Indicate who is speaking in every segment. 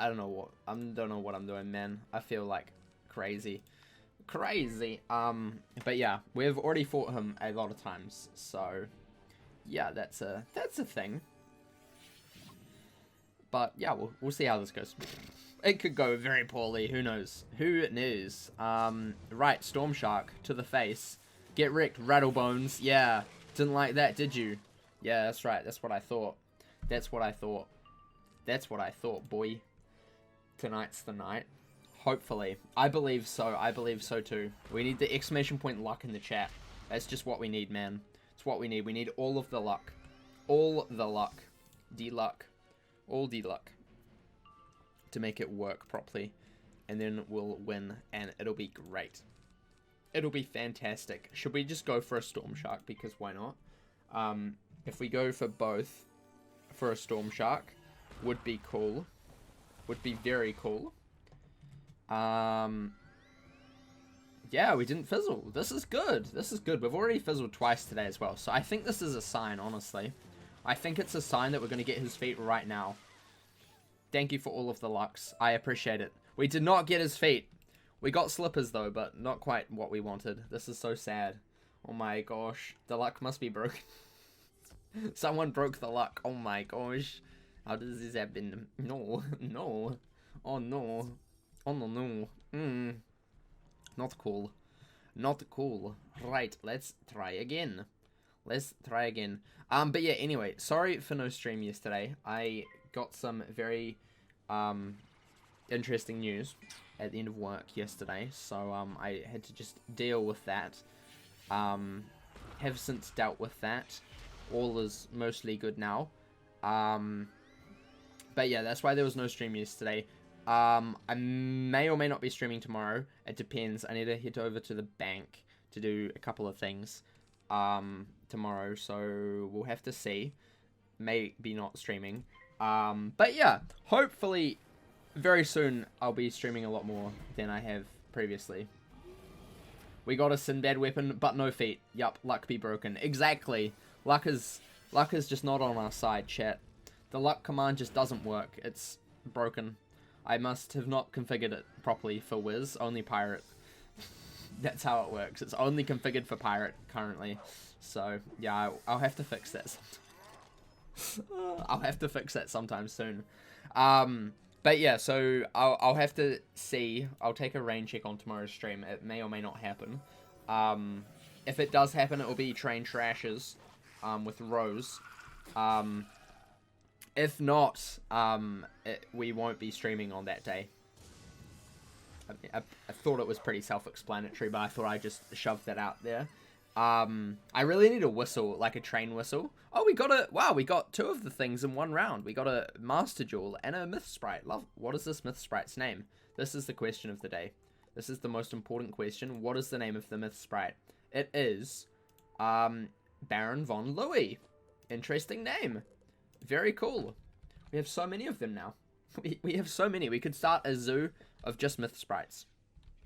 Speaker 1: I don't know what I'm doing, man. I feel like crazy. But yeah, we've already fought him a lot of times, so yeah, that's a thing. But yeah, we'll see how this goes. It could go very poorly. Who knows? Who knows? Right, Storm Shark to the face. Get wrecked, Rattlebones. Yeah, didn't like that, did you? Yeah, that's right. That's what I thought. That's what I thought. That's what I thought, boy. Tonight's the night. Hopefully. I believe so. I believe so too. We need the exclamation point luck in the chat. That's just what we need, man. It's what we need. We need all of the luck. All the luck. D-luck. All D-luck. To make it work properly. And then we'll win. And it'll be great. It'll be fantastic. Should we just go for a Storm Shark? Because why not? If we go for both. For a Storm Shark. Would be cool. Would be very cool. Yeah, we didn't fizzle. This is good. This is good. We've already fizzled twice today as well. So I think this is a sign, honestly. I think it's a sign that we're going to get his feet right now. Thank you for all of the lucks. I appreciate it. We did not get his feet. We got slippers, though, but not quite what we wanted. This is so sad. Oh my gosh. The luck must be broken. Someone broke the luck. Oh my gosh. How does this happen? No. No. Oh no. Oh no. Not cool. Not cool. Right, let's try again. Let's try again. But yeah, anyway, sorry for no stream yesterday. I got some very interesting news at the end of work yesterday, so I had to just deal with that. Have since dealt with that. All is mostly good now. But yeah, that's why there was no stream yesterday. I may or may not be streaming tomorrow. It depends. I need to head over to the bank to do a couple of things tomorrow, so we'll have to see. Maybe not streaming. But yeah, hopefully very soon I'll be streaming a lot more than I have previously. We got a Sinbad weapon, but no feet. Yup, luck be broken. Exactly. Luck is just not on our side, chat. The luck command just doesn't work. It's broken. I must have not configured it properly for Wiz, only Pirate. That's how it works. It's only configured for Pirate currently. So, yeah, I'll have to fix that. I'll have to fix that sometime soon. But yeah, so I'll have to see. I'll take a rain check on tomorrow's stream. It may or may not happen. If it does happen, it will be Train Trashes with Rose. If not, we won't be streaming on that day. I thought it was pretty self-explanatory, but I thought I'd just shove that out there. I really need a whistle, like a train whistle. Oh, we got two of the things in one round. We got a Master Jewel and a Myth Sprite. What is this Myth Sprite's name? This is the question of the day. This is the most important question. What is the name of the Myth Sprite? It is, Baron von Louis. Interesting name. Very cool. We have so many of them now. We have so many. We could start a zoo of just Myth Sprites.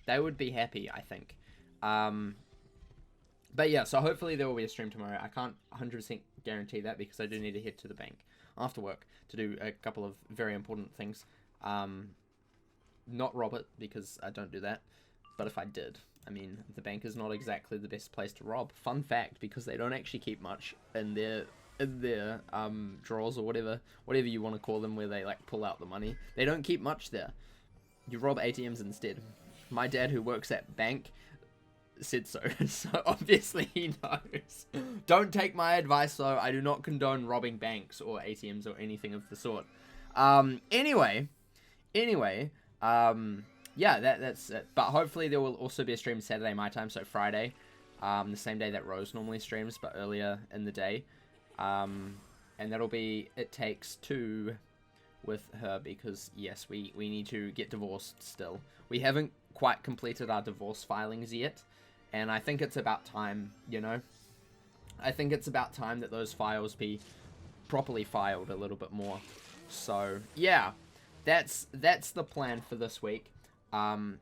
Speaker 1: They would be happy, I think. But yeah, so hopefully there will be a stream tomorrow. I can't 100% guarantee that because I do need to head to the bank after work to do a couple of very important things. Not rob it because I don't do that. But if I did, I mean, the bank is not exactly the best place to rob. Fun fact, because they don't actually keep much in their drawers or whatever you want to call them, where they like pull out the money. They don't keep much there. You rob ATMs instead. My dad, who works at bank, said so. So obviously he knows. Don't take my advice though. I do not condone robbing banks or ATMs or anything of the sort. Anyway, yeah, that's it. But hopefully there will also be a stream Saturday my time, so Friday, the same day that Rose normally streams, but earlier in the day. And that'll be It Takes Two with her, because yes, we need to get divorced still. We haven't quite completed our divorce filings yet, and I think it's about time, you know? I think it's about time that those files be properly filed a little bit more. So, yeah, that's the plan for this week,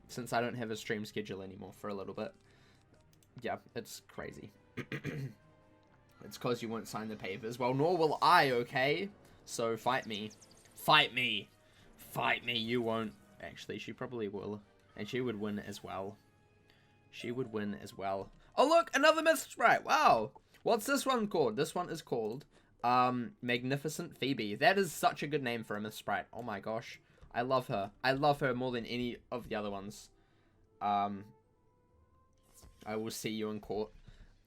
Speaker 1: since I don't have a stream schedule anymore for a little bit. Yeah, it's crazy. It's because you won't sign the papers. Well, nor will I, okay? So, fight me. Fight me. Fight me, you won't. Actually, she probably will. And she would win as well. She would win as well. Oh, look, another myth sprite. Wow. What's this one called? This one is called Magnificent Phoebe. That is such a good name for a myth sprite. Oh my gosh. I love her. I love her more than any of the other ones. I will see you in court.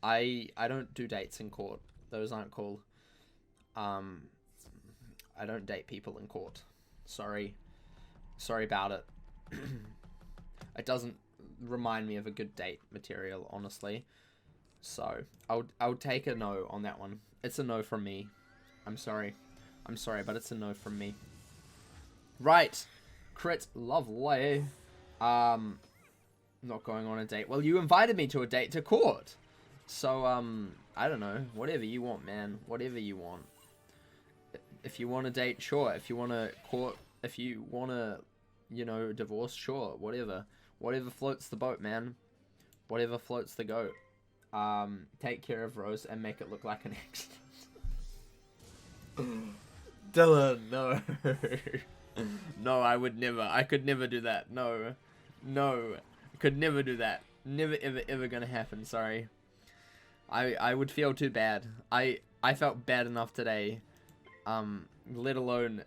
Speaker 1: I don't do dates in court. Those aren't cool. I don't date people in court. Sorry. Sorry about it. It doesn't remind me of a good date material, honestly. So, I would take a no on that one. It's a no from me. I'm sorry. I'm sorry, but it's a no from me. Right. Crit. Lovely. Not going on a date. Well, you invited me to a date to court. So, I don't know. Whatever you want, man. Whatever you want. If you want a date, sure. If you want to court, if you want to, you know, divorce, sure. Whatever. Whatever floats the boat, man. Whatever floats the goat. Take care of Rose and make it look like an accident. Dylan, no. No, I would never. I could never do that. No. No. I could never do that. Never, ever, ever gonna happen. Sorry. I would feel too bad. I felt bad enough today. Let alone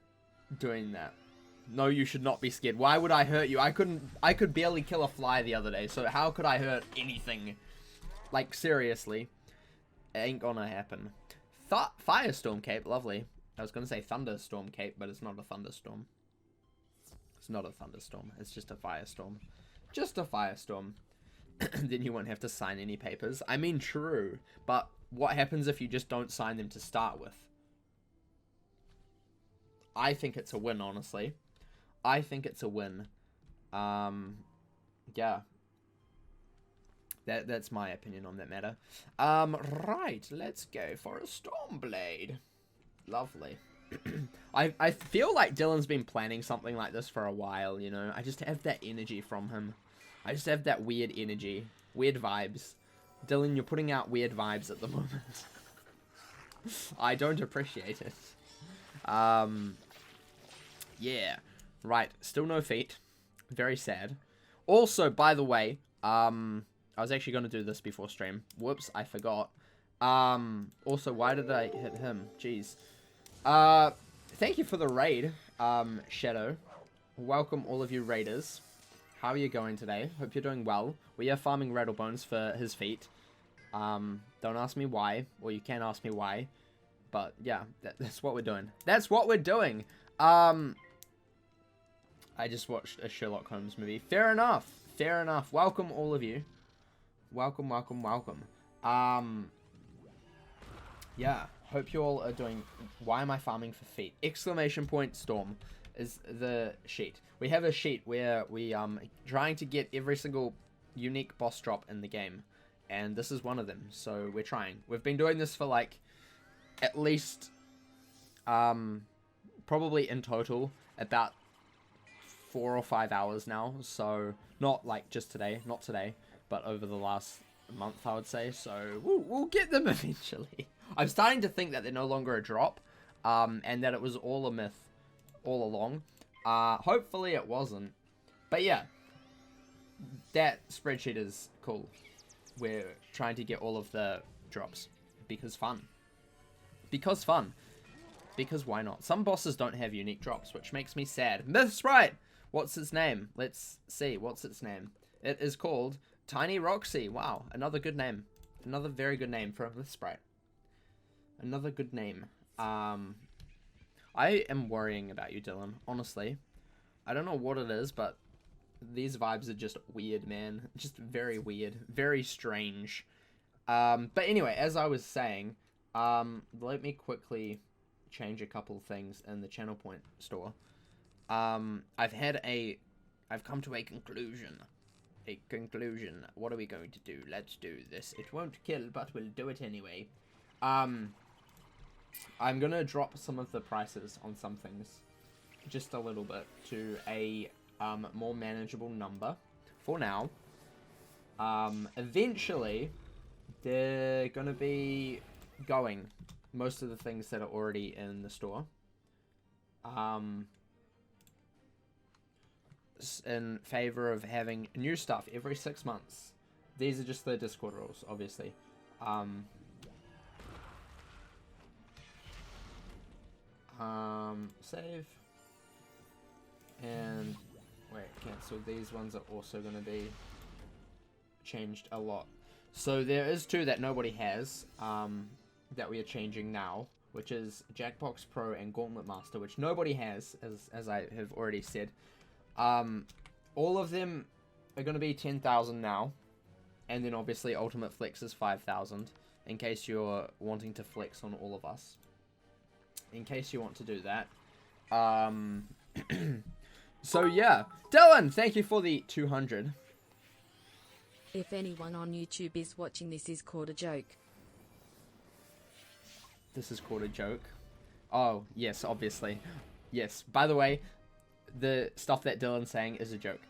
Speaker 1: doing that. No, you should not be scared. Why would I hurt you? I could barely kill a fly the other day, so how could I hurt anything? Like, seriously. It ain't gonna happen. Firestorm cape, lovely. I was gonna say thunderstorm cape, but it's not a thunderstorm. It's not a thunderstorm. It's just a firestorm. Just a firestorm. Then you won't have to sign any papers. I mean, true. But what happens if you just don't sign them to start with? I think it's a win, honestly. I think it's a win. Yeah. That's my opinion on that matter. Right. Let's go for a Stormblade. Lovely. I feel like Dylan's been planning something like this for a while, you know. I just have that energy from him. I just have that weird energy. Weird vibes. Dylan, you're putting out weird vibes at the moment. I don't appreciate it. Yeah. Right. Still no feet. Very sad. Also, by the way, I was actually going to do this before stream. Whoops, I forgot. Also, why did I hit him? Jeez. Thank you for the raid, Shadow. Welcome all of you raiders. How are you going today? Hope you're doing well. We are farming Rattlebones for his feet. Don't ask me why, or you can ask me why. But yeah, that's what we're doing. That's what we're doing. I just watched a Sherlock Holmes movie. Fair enough. Fair enough. Welcome all of you. Welcome, welcome, welcome. Yeah, hope you all are doing... Why am I farming for feet? Exclamation point Storm is the sheet. We have a sheet where we trying to get every single unique boss drop in the game. And this is one of them, so we're trying. We've been doing this for like at least probably in total about 4 or 5 hours now. So not like just today, not today, but over the last month I would say. So we'll get them eventually. I'm starting to think that they're no longer a drop, and that it was all a myth all along. Hopefully it wasn't. But yeah, that spreadsheet is cool. We're trying to get all of the drops because fun. Because fun. Because why not? Some bosses don't have unique drops, which makes me sad. Myth Sprite! What's its name? Let's see. What's its name? It is called Tiny Roxy. Wow, another good name. Another very good name for a Myth Sprite. Another good name. I am worrying about you, Dylan. Honestly. I don't know what it is, but these vibes are just weird, man. Just very weird. Very strange. But anyway, as I was saying, let me quickly change a couple things in the channel point store. I've come to a conclusion. A conclusion. What are we going to do? Let's do this. It won't kill, but we'll do it anyway. I'm gonna drop some of the prices on some things. Just a little bit. To a more manageable number. For now. Eventually, they're gonna be going. Most of the things that are already in the store. in favor of having new stuff every 6 months. These are just the Discord rules, obviously. Save. And wait, cancel. These ones are also going to be changed a lot. So there is 2 that nobody has, that we are changing now, which is Jackbox Pro and Gauntlet Master, which nobody has, as I have already said. All of them are going to be 10,000 now, and then obviously Ultimate Flex is 5,000, in case you're wanting to flex on all of us. In case you want to do that. So yeah, Dylan, thank you for the 200.
Speaker 2: If anyone on YouTube is watching, this is called a joke.
Speaker 1: This is called a joke. Oh, yes, obviously. Yes, by the way, the stuff that Dylan's saying is a joke.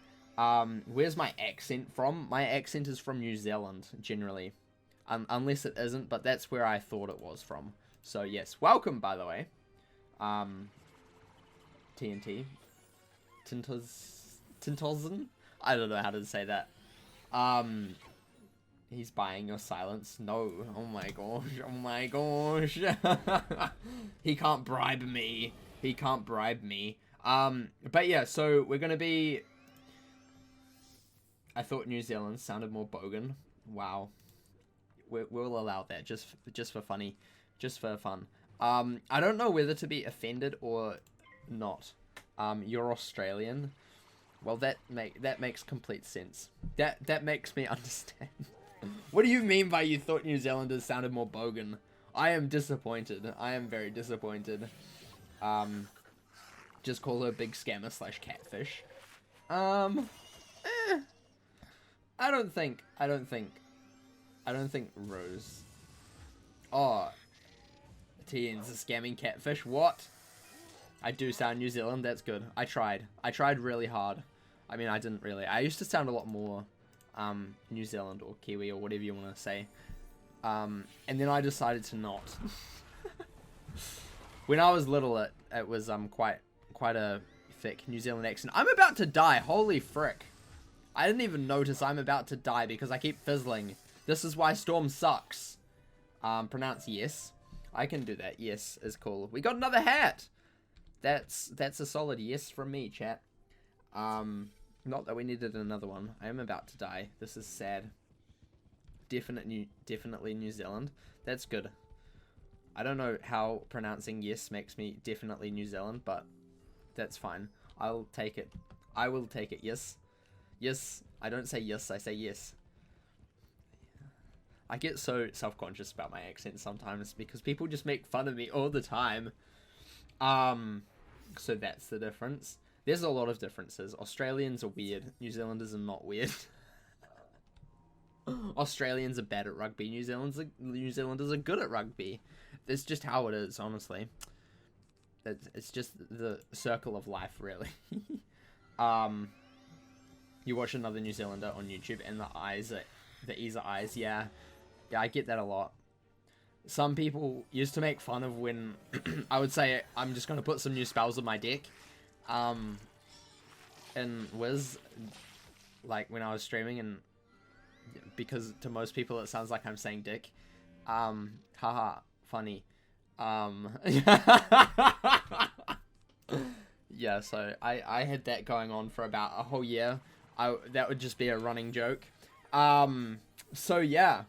Speaker 1: Where's my accent from? My accent is from New Zealand, generally. Unless it isn't, but that's where I thought it was from. So, yes. Welcome, by the way. TNT. Tintozen? I don't know how to say that. He's buying your silence. No. Oh my gosh. Oh my gosh. He can't bribe me. He can't bribe me. But yeah, so we're gonna be... I thought New Zealand sounded more bogan. Wow. We'll allow that just for funny. Just for fun. I don't know whether to be offended or not. You're Australian. Well, that makes complete sense. That makes me understand. What do you mean by you thought New Zealanders sounded more bogan? I am disappointed. I am very disappointed. Just call her big scammer / catfish. I don't think Rose. Oh, TN's a scamming catfish. What? I do sound New Zealand. That's good. I tried really hard. I mean, I didn't really. I used to sound a lot more New Zealand or Kiwi or whatever you want to say. And then I decided to not. When I was little, it was quite a thick New Zealand accent. I'm about to die. Holy frick. I didn't even notice I'm about to die because I keep fizzling. This is why Storm sucks. Pronounce yes. I can do that. Yes is cool. We got another hat. That's a solid yes from me, chat. Not that we needed another one. I am about to die. This is sad. Definitely New Zealand. That's good. I don't know how pronouncing yes makes me definitely New Zealand, but that's fine. I'll take it. I will take it. Yes. Yes. I don't say yes, I say yes. I get so self-conscious about my accent sometimes because people just make fun of me all the time. So that's the difference. There's a lot of differences. Australians are weird. New Zealanders are not weird. Australians are bad at rugby. New Zealanders are good at rugby. That's just how it is, honestly. It's just the circle of life, really. You watch another New Zealander on YouTube and the eyes are eyes. Yeah, I get that a lot. Some people used to make fun of when I would say I'm just gonna put some new spells on my deck. And Wiz, like when I was streaming, and because to most people it sounds like I'm saying dick. Haha, funny. Yeah, so I had that going on for about a whole year. That would just be a running joke. So yeah.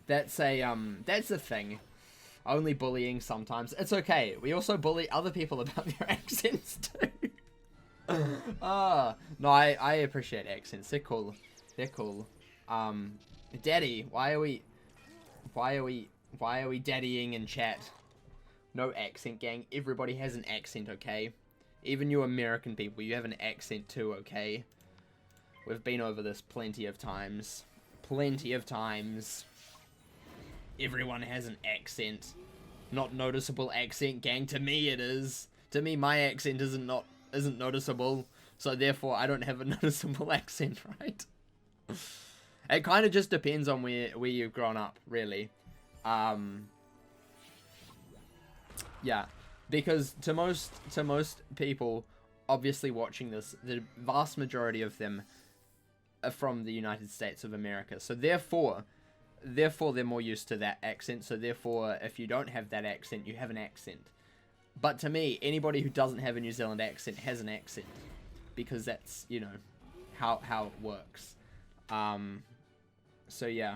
Speaker 1: That's a thing. Only bullying sometimes. It's okay. We also bully other people about their accents too. No, I appreciate accents. They're cool. They're cool. Daddy, why are we daddying in chat? No accent, gang. Everybody has an accent, okay? Even you American people, you have an accent too, okay? We've been over this plenty of times. Plenty of times. Everyone has an accent. Not noticeable accent, gang. To me it is. To me my accent isn't noticeable. So therefore I don't have a noticeable accent, right? It kind of just depends on where you've grown up, really. Yeah. Because to most people, obviously watching this, the vast majority of them are from the United States of America. So therefore they're more used to that accent. So therefore, if you don't have that accent, you have an accent. But to me, anybody who doesn't have a New Zealand accent has an accent, because that's, you know, how it works. So yeah,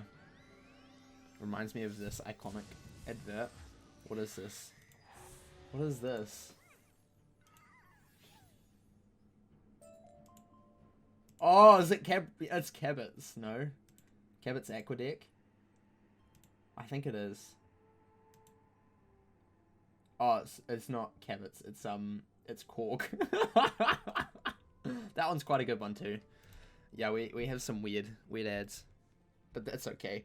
Speaker 1: reminds me of this iconic advert. What is this? What is this? Oh, is it it's Cabot's? No, Cabot's Aquadeck. I think it is. Oh, it's not Cabot's. It's Cork. That one's quite a good one too. Yeah, we have some weird ads, but that's okay.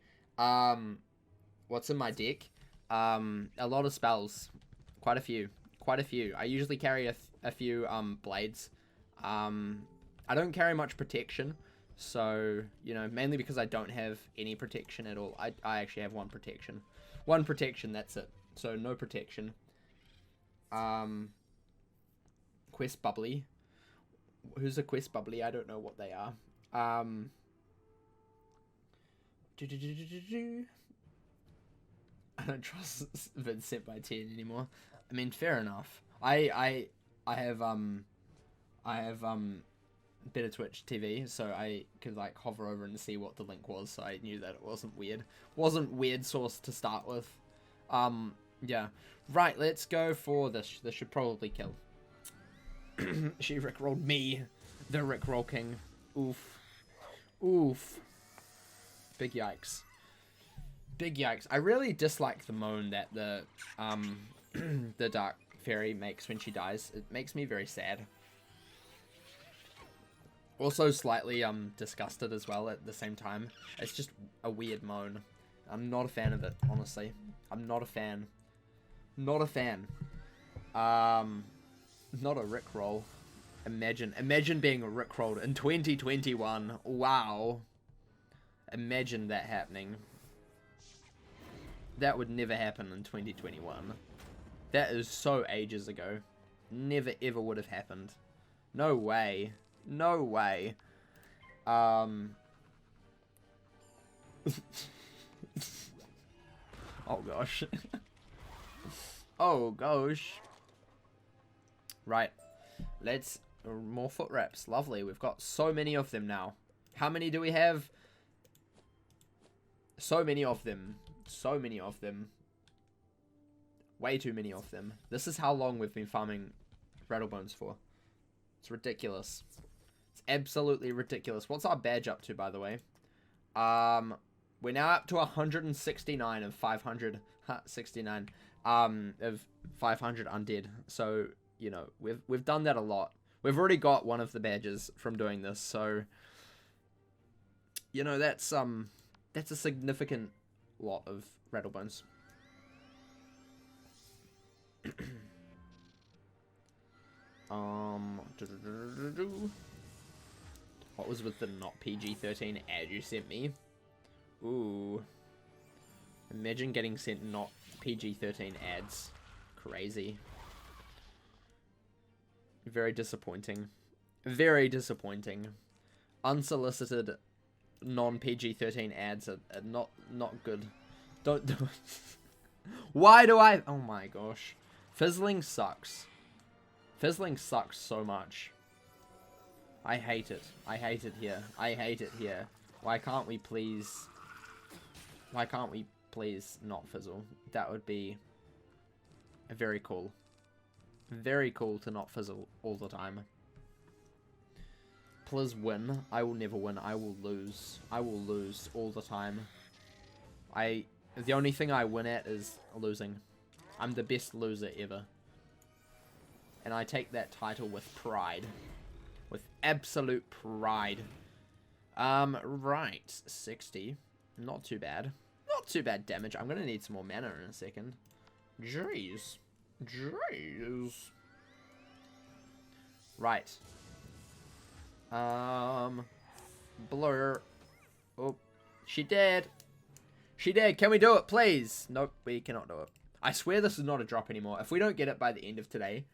Speaker 1: What's in my deck? A lot of spells, quite a few. I usually carry a few blades. I don't carry much protection, so, you know, mainly because I don't have any protection at all. I actually have one protection, that's it. So no protection. Quest Bubbly. Who's a Quest Bubbly? I don't know what they are. I don't trust Vincent by 10 anymore. I mean, fair enough. I have better Twitch TV, so I could like hover over and see what the link was, so I knew that it wasn't weird source to start with. Yeah, right, let's go for this. This should probably kill. She rickrolled me, the rickroll king. Oof. Big yikes. I really dislike the moan that the the dark fairy makes when she dies. It makes me very sad. Also slightly disgusted as well at the same time. It's just a weird moan. I'm not a fan of it, honestly. I'm not a fan. Not a rickroll. Imagine being rickrolled in 2021. Wow. Imagine that happening. That would never happen in 2021. That is so ages ago. Never ever would have happened. No way. Oh gosh. Oh gosh. Right. Let's... more foot wraps. Lovely. We've got so many of them now. How many do we have? So many of them. Way too many of them. This is how long we've been farming Rattlebones for. It's ridiculous. It's absolutely ridiculous. What's our badge up to, by the way? We're now up to 169 of 500. 69 of 500 undead. So, you know, we've done that a lot. We've already got one of the badges from doing this, so, you know, that's a significant lot of Rattlebones. What was with the not PG-13 ad you sent me? Ooh. Imagine getting sent not PG-13 ads. Crazy. Very disappointing. Very disappointing. Unsolicited non-PG-13 ads are not good. Don't do it. Why do I... oh my gosh. Fizzling sucks. Fizzling sucks so much. I hate it. I hate it here. I hate it here. Why can't we please... why can't we please not fizzle? That would be very cool. Very cool to not fizzle all the time. Please win. I will never win. I will lose. I will lose all the time. The only thing I win at is losing. I'm the best loser ever. And I take that title with pride. With absolute pride. Right. 60. Not too bad. Not too bad damage. I'm going to need some more mana in a second. Jeez. Right. Blur. Oh. She dead. She dead. Can we do it, please? Nope, we cannot do it. I swear this is not a drop anymore. If we don't get it by the end of today,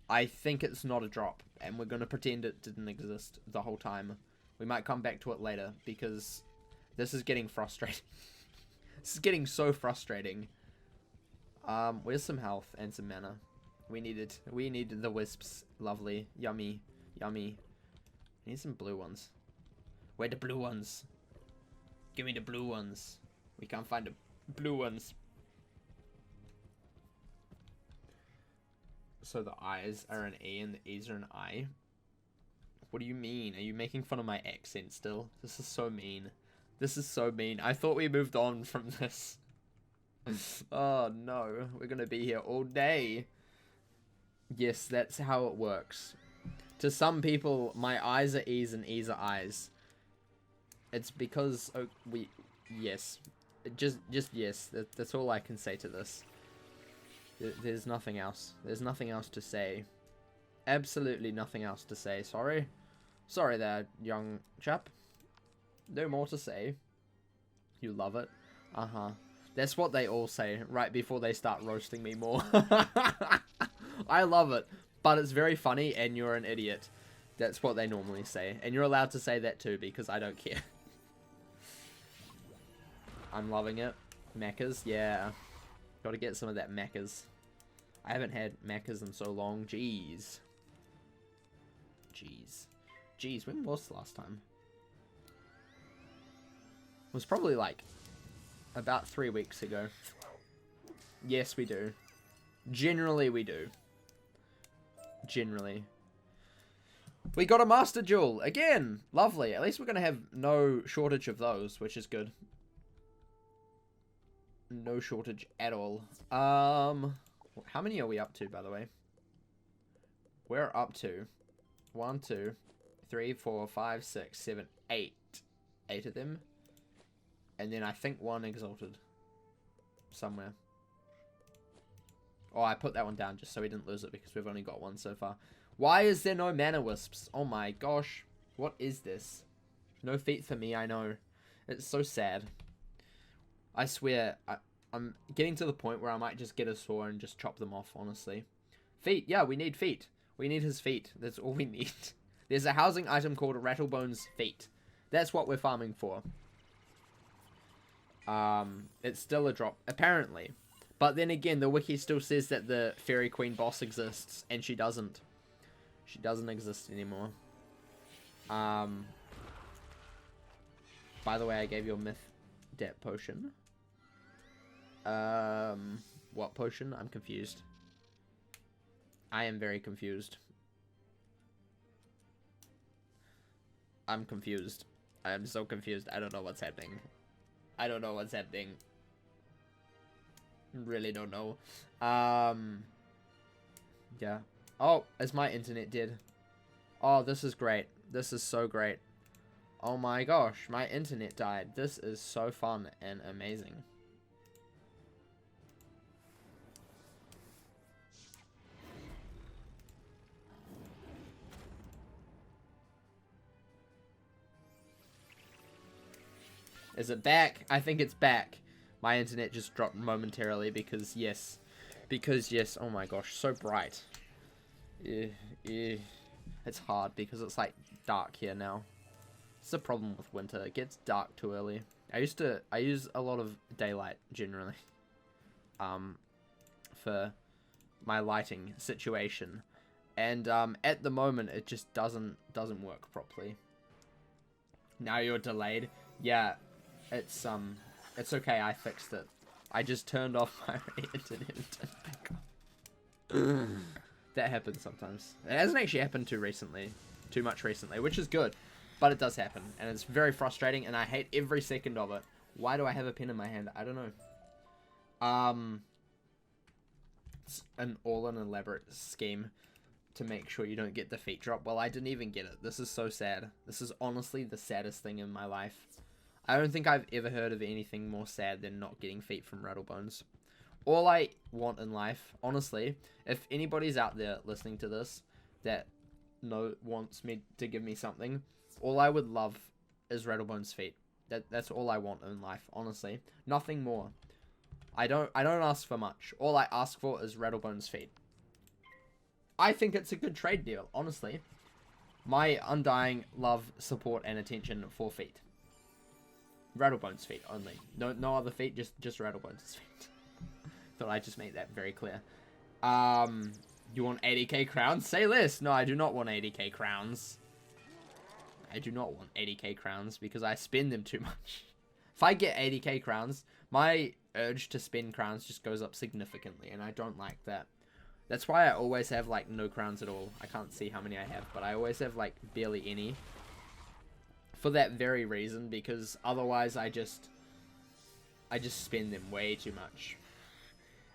Speaker 1: I think it's not a drop, and we're going to pretend it didn't exist the whole time. We might come back to it later, because this is getting frustrating. This is getting so frustrating. Where's some health and some mana? We needed the wisps. Lovely. Yummy. Yummy. I need some blue ones. Where the blue ones? Give me the blue ones. We can't find the blue ones. So the I's are an E and the E's are an I? What do you mean? Are you making fun of my accent still? This is so mean. This is so mean. I thought we moved on from this. Oh no, we're gonna be here all day. Yes, that's how it works. To some people, my I's are E's and E's are I's. It's because yes, just yes. That's all I can say to this. There's nothing else. There's nothing else to say. Absolutely nothing else to say. Sorry. Sorry there, young chap. No more to say. You love it. Uh-huh. That's what they all say right before they start roasting me more. I love it. But it's very funny and you're an idiot. That's what they normally say. And you're allowed to say that too because I don't care. I'm loving it. Macca's, yeah. Gotta get some of that Macca's. I haven't had Macca's in so long. Jeez. Jeez. Jeez, when was the last time? It was probably like about 3 weeks ago. Yes, we do. Generally, we do. Generally. We got a Master Jewel. Again. Lovely. At least we're going to have no shortage of those, which is good. No shortage at all. How many are we up to, by the way? We're up to 1, 2, 3, 4, 5, 6, 7, 8. 8 of them. And then I think 1 exalted. Somewhere. Oh, I put that one down just so we didn't lose it because we've only got 1 so far. Why is there no mana wisps? Oh my gosh. What is this? No feet for me, I know. It's so sad. I swear, I'm getting to the point where I might just get a saw and just chop them off, honestly. Feet, yeah, we need feet. We need his feet. That's all we need. There's a housing item called Rattlebone's Feet. That's what we're farming for. It's still a drop, apparently. But then again, the wiki still says that the Fairy Queen boss exists, and she doesn't. She doesn't exist anymore. By the way, I gave you a myth debt potion. What potion? I'm confused. I am very confused. I'm confused. I am so confused. I don't know what's happening. I don't know what's happening. Really don't know. Yeah. Oh, is my internet dead? Oh, this is great. This is so great. Oh my gosh, my internet died. This is so fun and amazing. Is it back? I think it's back. My internet just dropped momentarily because yes. Because yes, oh my gosh, so bright. It's hard because it's like dark here now. It's the problem with winter. It gets dark too early. I use a lot of daylight generally. For my lighting situation. And at the moment it just doesn't work properly. Now you're delayed. Yeah. It's okay, I fixed it. I just turned off my internet and turned it back on. That happens sometimes. It hasn't actually happened too much recently, which is good. But it does happen, and it's very frustrating, and I hate every second of it. Why do I have a pen in my hand? I don't know. It's an elaborate scheme to make sure you don't get the feet drop. Well, I didn't even get it. This is so sad. This is honestly the saddest thing in my life. I don't think I've ever heard of anything more sad than not getting feet from Rattlebones. All I want in life, honestly, if anybody's out there listening to this that wants me to give me something, all I would love is Rattlebones' feet. That's all I want in life, honestly. Nothing more. I don't ask for much. All I ask for is Rattlebones' feet. I think it's a good trade deal, honestly. My undying love, support, and attention for feet. Rattlebones feet only. No other feet, just Rattlebones feet. Thought I'd just make that very clear. You want 80k crowns? Say less. No, I do not want 80k crowns. I do not want 80k crowns because I spend them too much. If I get 80k crowns, my urge to spend crowns just goes up significantly, and I don't like that. That's why I always have, like, no crowns at all. I can't see how many I have, but I always have, like, barely any. For that very reason, because otherwise I just spend them way too much.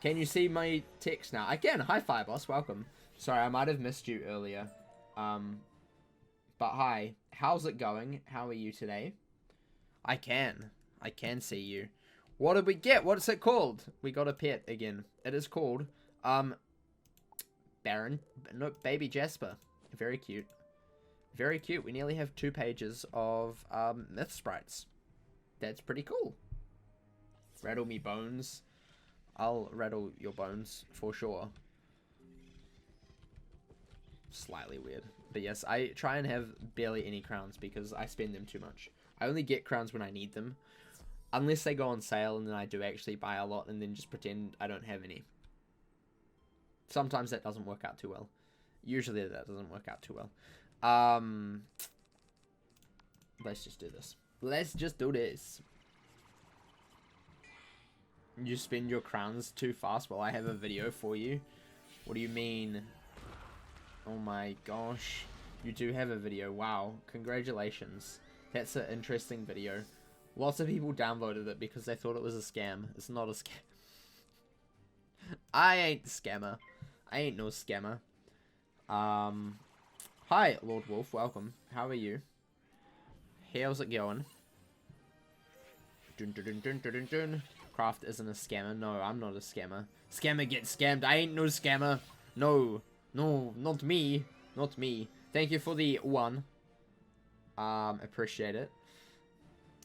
Speaker 1: Can you see my text now? I can. Hi, Fireboss. Welcome. Sorry, I might have missed you earlier. But hi. How's it going? How are you today? I can see you. What did we get? What's it called? We got a pet again. It is called, Baby Jasper. Very cute. Very cute. We nearly have 2 pages of, myth sprites. That's pretty cool. Rattle me bones. I'll rattle your bones for sure. Slightly weird. But yes, I try and have barely any crowns because I spend them too much. I only get crowns when I need them. Unless they go on sale and then I do actually buy a lot and then just pretend I don't have any. Sometimes that doesn't work out too well. Usually that doesn't work out too well. Let's just do this. Let's just do this. You spend your crowns too fast? Well, I have a video for you. What do you mean? Oh my gosh. You do have a video. Wow. Congratulations. That's an interesting video. Lots of people downloaded it because they thought it was a scam. It's not a scam. I ain't the scammer. I ain't no scammer. Hi, Lord Wolf. Welcome. How are you? How's it going? Dun, dun, dun, dun, dun, dun, dun. Craft isn't a scammer. No, I'm not a scammer. Scammer gets scammed. I ain't no scammer. No. No, not me. Not me. Thank you for the 1. Appreciate it.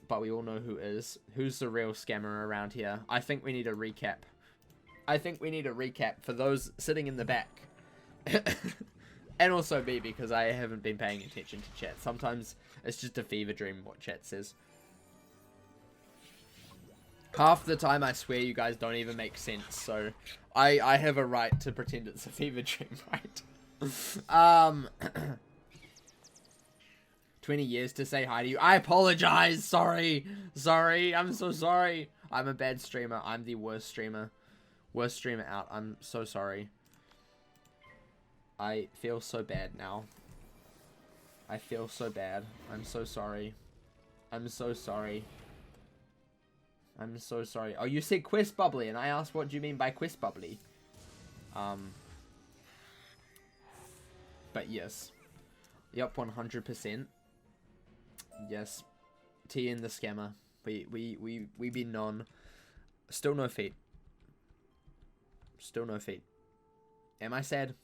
Speaker 1: But we all know who is. Who's the real scammer around here? I think we need a recap. I think we need a recap for those sitting in the back. And also me, because I haven't been paying attention to chat. Sometimes it's just a fever dream what chat says. Half the time I swear you guys don't even make sense, so I have a right to pretend it's a fever dream, right? 20 years to say hi to you. I apologize. Sorry. Sorry. I'm so sorry. I'm a bad streamer. I'm the worst streamer. Worst streamer out. I'm so sorry. I feel so bad now. I feel so bad. I'm so sorry. I'm so sorry. I'm so sorry. Oh, you said Quest Bubbly, and I asked what do you mean by Quest Bubbly? But yes. Yup, 100%. Yes. T in the scammer. We been known. Still no feet. Still no feet. Am I sad?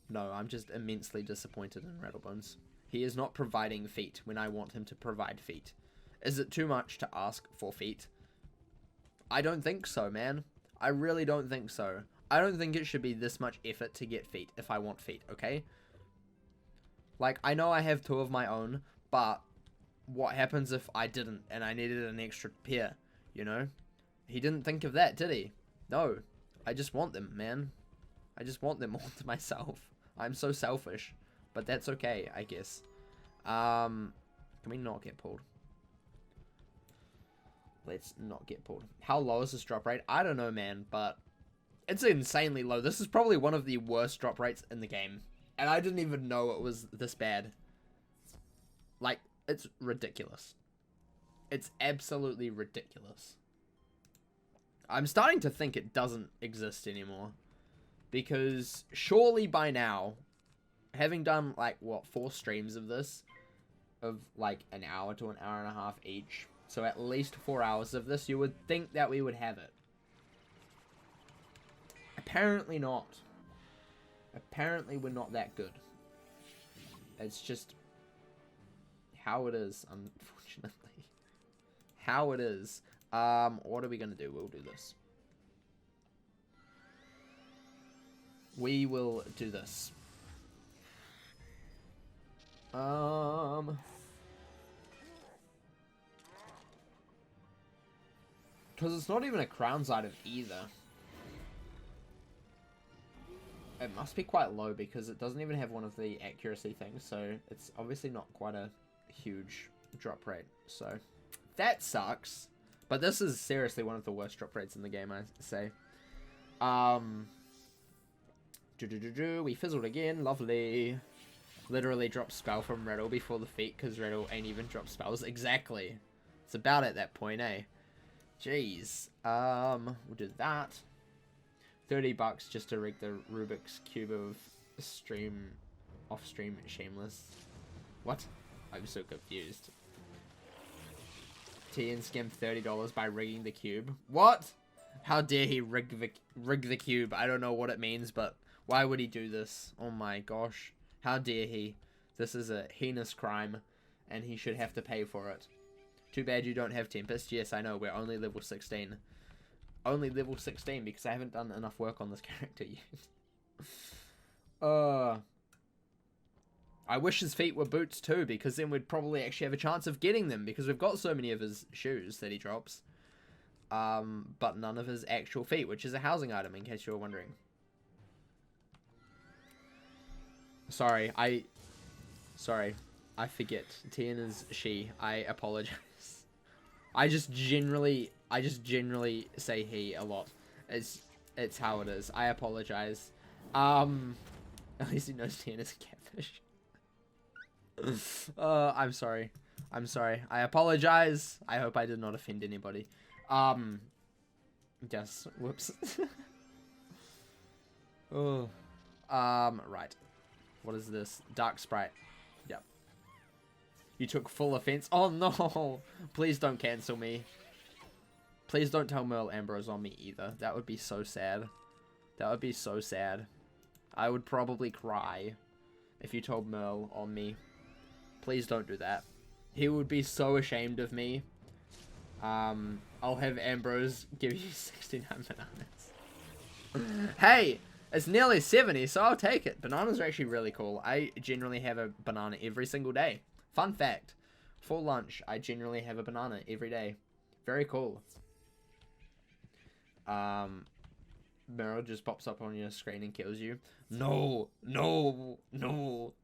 Speaker 1: No, I'm just immensely disappointed in Rattlebones. He is not providing feet when I want him to provide feet. Is it too much to ask for feet? I don't think so, man. I really don't think so. I don't think it should be this much effort to get feet if I want feet, okay? Like, I know I have 2 of my own, but what happens if I didn't and I needed an extra pair, you know? He didn't think of that, did he? No. I just want them, man. I just want them all to myself. I'm so selfish. But that's okay, I guess. Can we not get pulled? Let's not get pulled. How low is this drop rate? I don't know, man, but it's insanely low. This is probably one of the worst drop rates in the game. And I didn't even know it was this bad. Like, it's ridiculous. It's absolutely ridiculous. I'm starting to think it doesn't exist anymore. Because surely by now, having done, like, what, 4 streams of this, of, like, an hour to an hour and a half each, so at least 4 hours of this, you would think that we would have it. Apparently not. Apparently we're not that good. It's just how it is, unfortunately. How it is. What are we gonna do? We'll do this. We will do this. Because it's not even a crowns item either. It must be quite low because it doesn't even have one of the accuracy things, so it's obviously not quite a huge drop rate. So that sucks. But this is seriously one of the worst drop rates in the game, I say. We fizzled again. Lovely. Literally dropped spell from Riddle before the feat because Riddle ain't even dropped spells. Exactly. It's about at that point, eh? Jeez. We'll do that. $30 just to rig the Rubik's Cube of off-stream shameless. What? I'm so confused. TN scammed $30 by rigging the cube. What? How dare he rig the cube? I don't know what it means, but why would he do this? Oh my gosh. How dare he? This is a heinous crime, and he should have to pay for it. Too bad you don't have Tempest. Yes, I know, we're only level 16. Only level 16 because I haven't done enough work on this character yet. I wish his feet were boots too, because then we'd probably actually have a chance of getting them, because we've got so many of his shoes that he drops. But none of his actual feet, which is a housing item, in case you were wondering. Sorry, I forget. Tien is she. I apologize. I just generally say he a lot. It's how it is. I apologize. At least he knows Tien is a catfish. I'm sorry. I apologize. I hope I did not offend anybody. Yes. Whoops. Oh. Right. What is this? Dark Sprite. Yep. You took full offense. Oh no! Please don't cancel me. Please don't tell Merle Ambrose on me either. That would be so sad. That would be so sad. I would probably cry if you told Merle on me. Please don't do that. He would be so ashamed of me. I'll have Ambrose give you 69 bananas. Hey! It's nearly 70, so I'll take it. Bananas are actually really cool. I generally have a banana every single day. Fun fact. For lunch, I generally have a banana every day. Very cool. Meryl just pops up on your screen and kills you. No. No. No.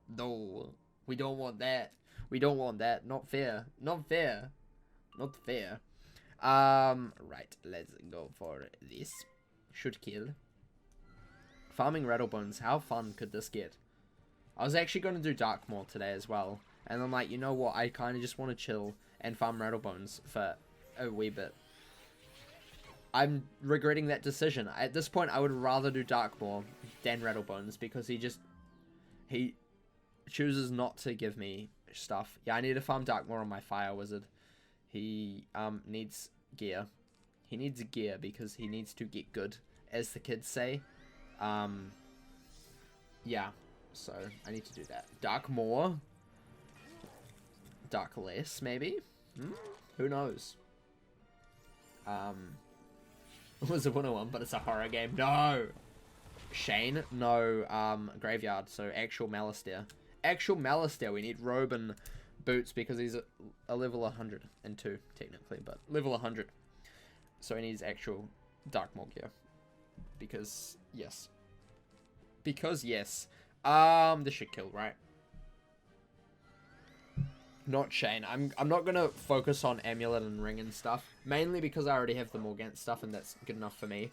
Speaker 1: No. We don't want that. We don't want that. Not fair. Not fair. Not fair. Right. Let's go for this. Should kill. Farming Rattlebones. How fun could this get? I was actually going to do Darkmoor today as well. And I'm like, you know what? I kind of just want to chill and farm Rattlebones for a wee bit. I'm regretting that decision. At this point, I would rather do Darkmoor than Rattlebones because he chooses not to give me stuff. Yeah, I need to farm Darkmoor on my Fire Wizard. He needs gear. He needs gear because he needs to get good, as the kids say. Yeah, so I need to do that. Darkmoor. Dark less, maybe? Who knows? Wizard101, but it's a horror game. No! Shane? No, Graveyard, so actual Malistaire. Actual Malistaire, we need robe and boots because he's a level 102, technically, but level 100. So he needs actual Darkmoor gear. Because, yes. Because, yes. This should kill, right? Not Shane. I'm not gonna focus on Amulet and Ring and stuff. Mainly because I already have the Morgant stuff and that's good enough for me.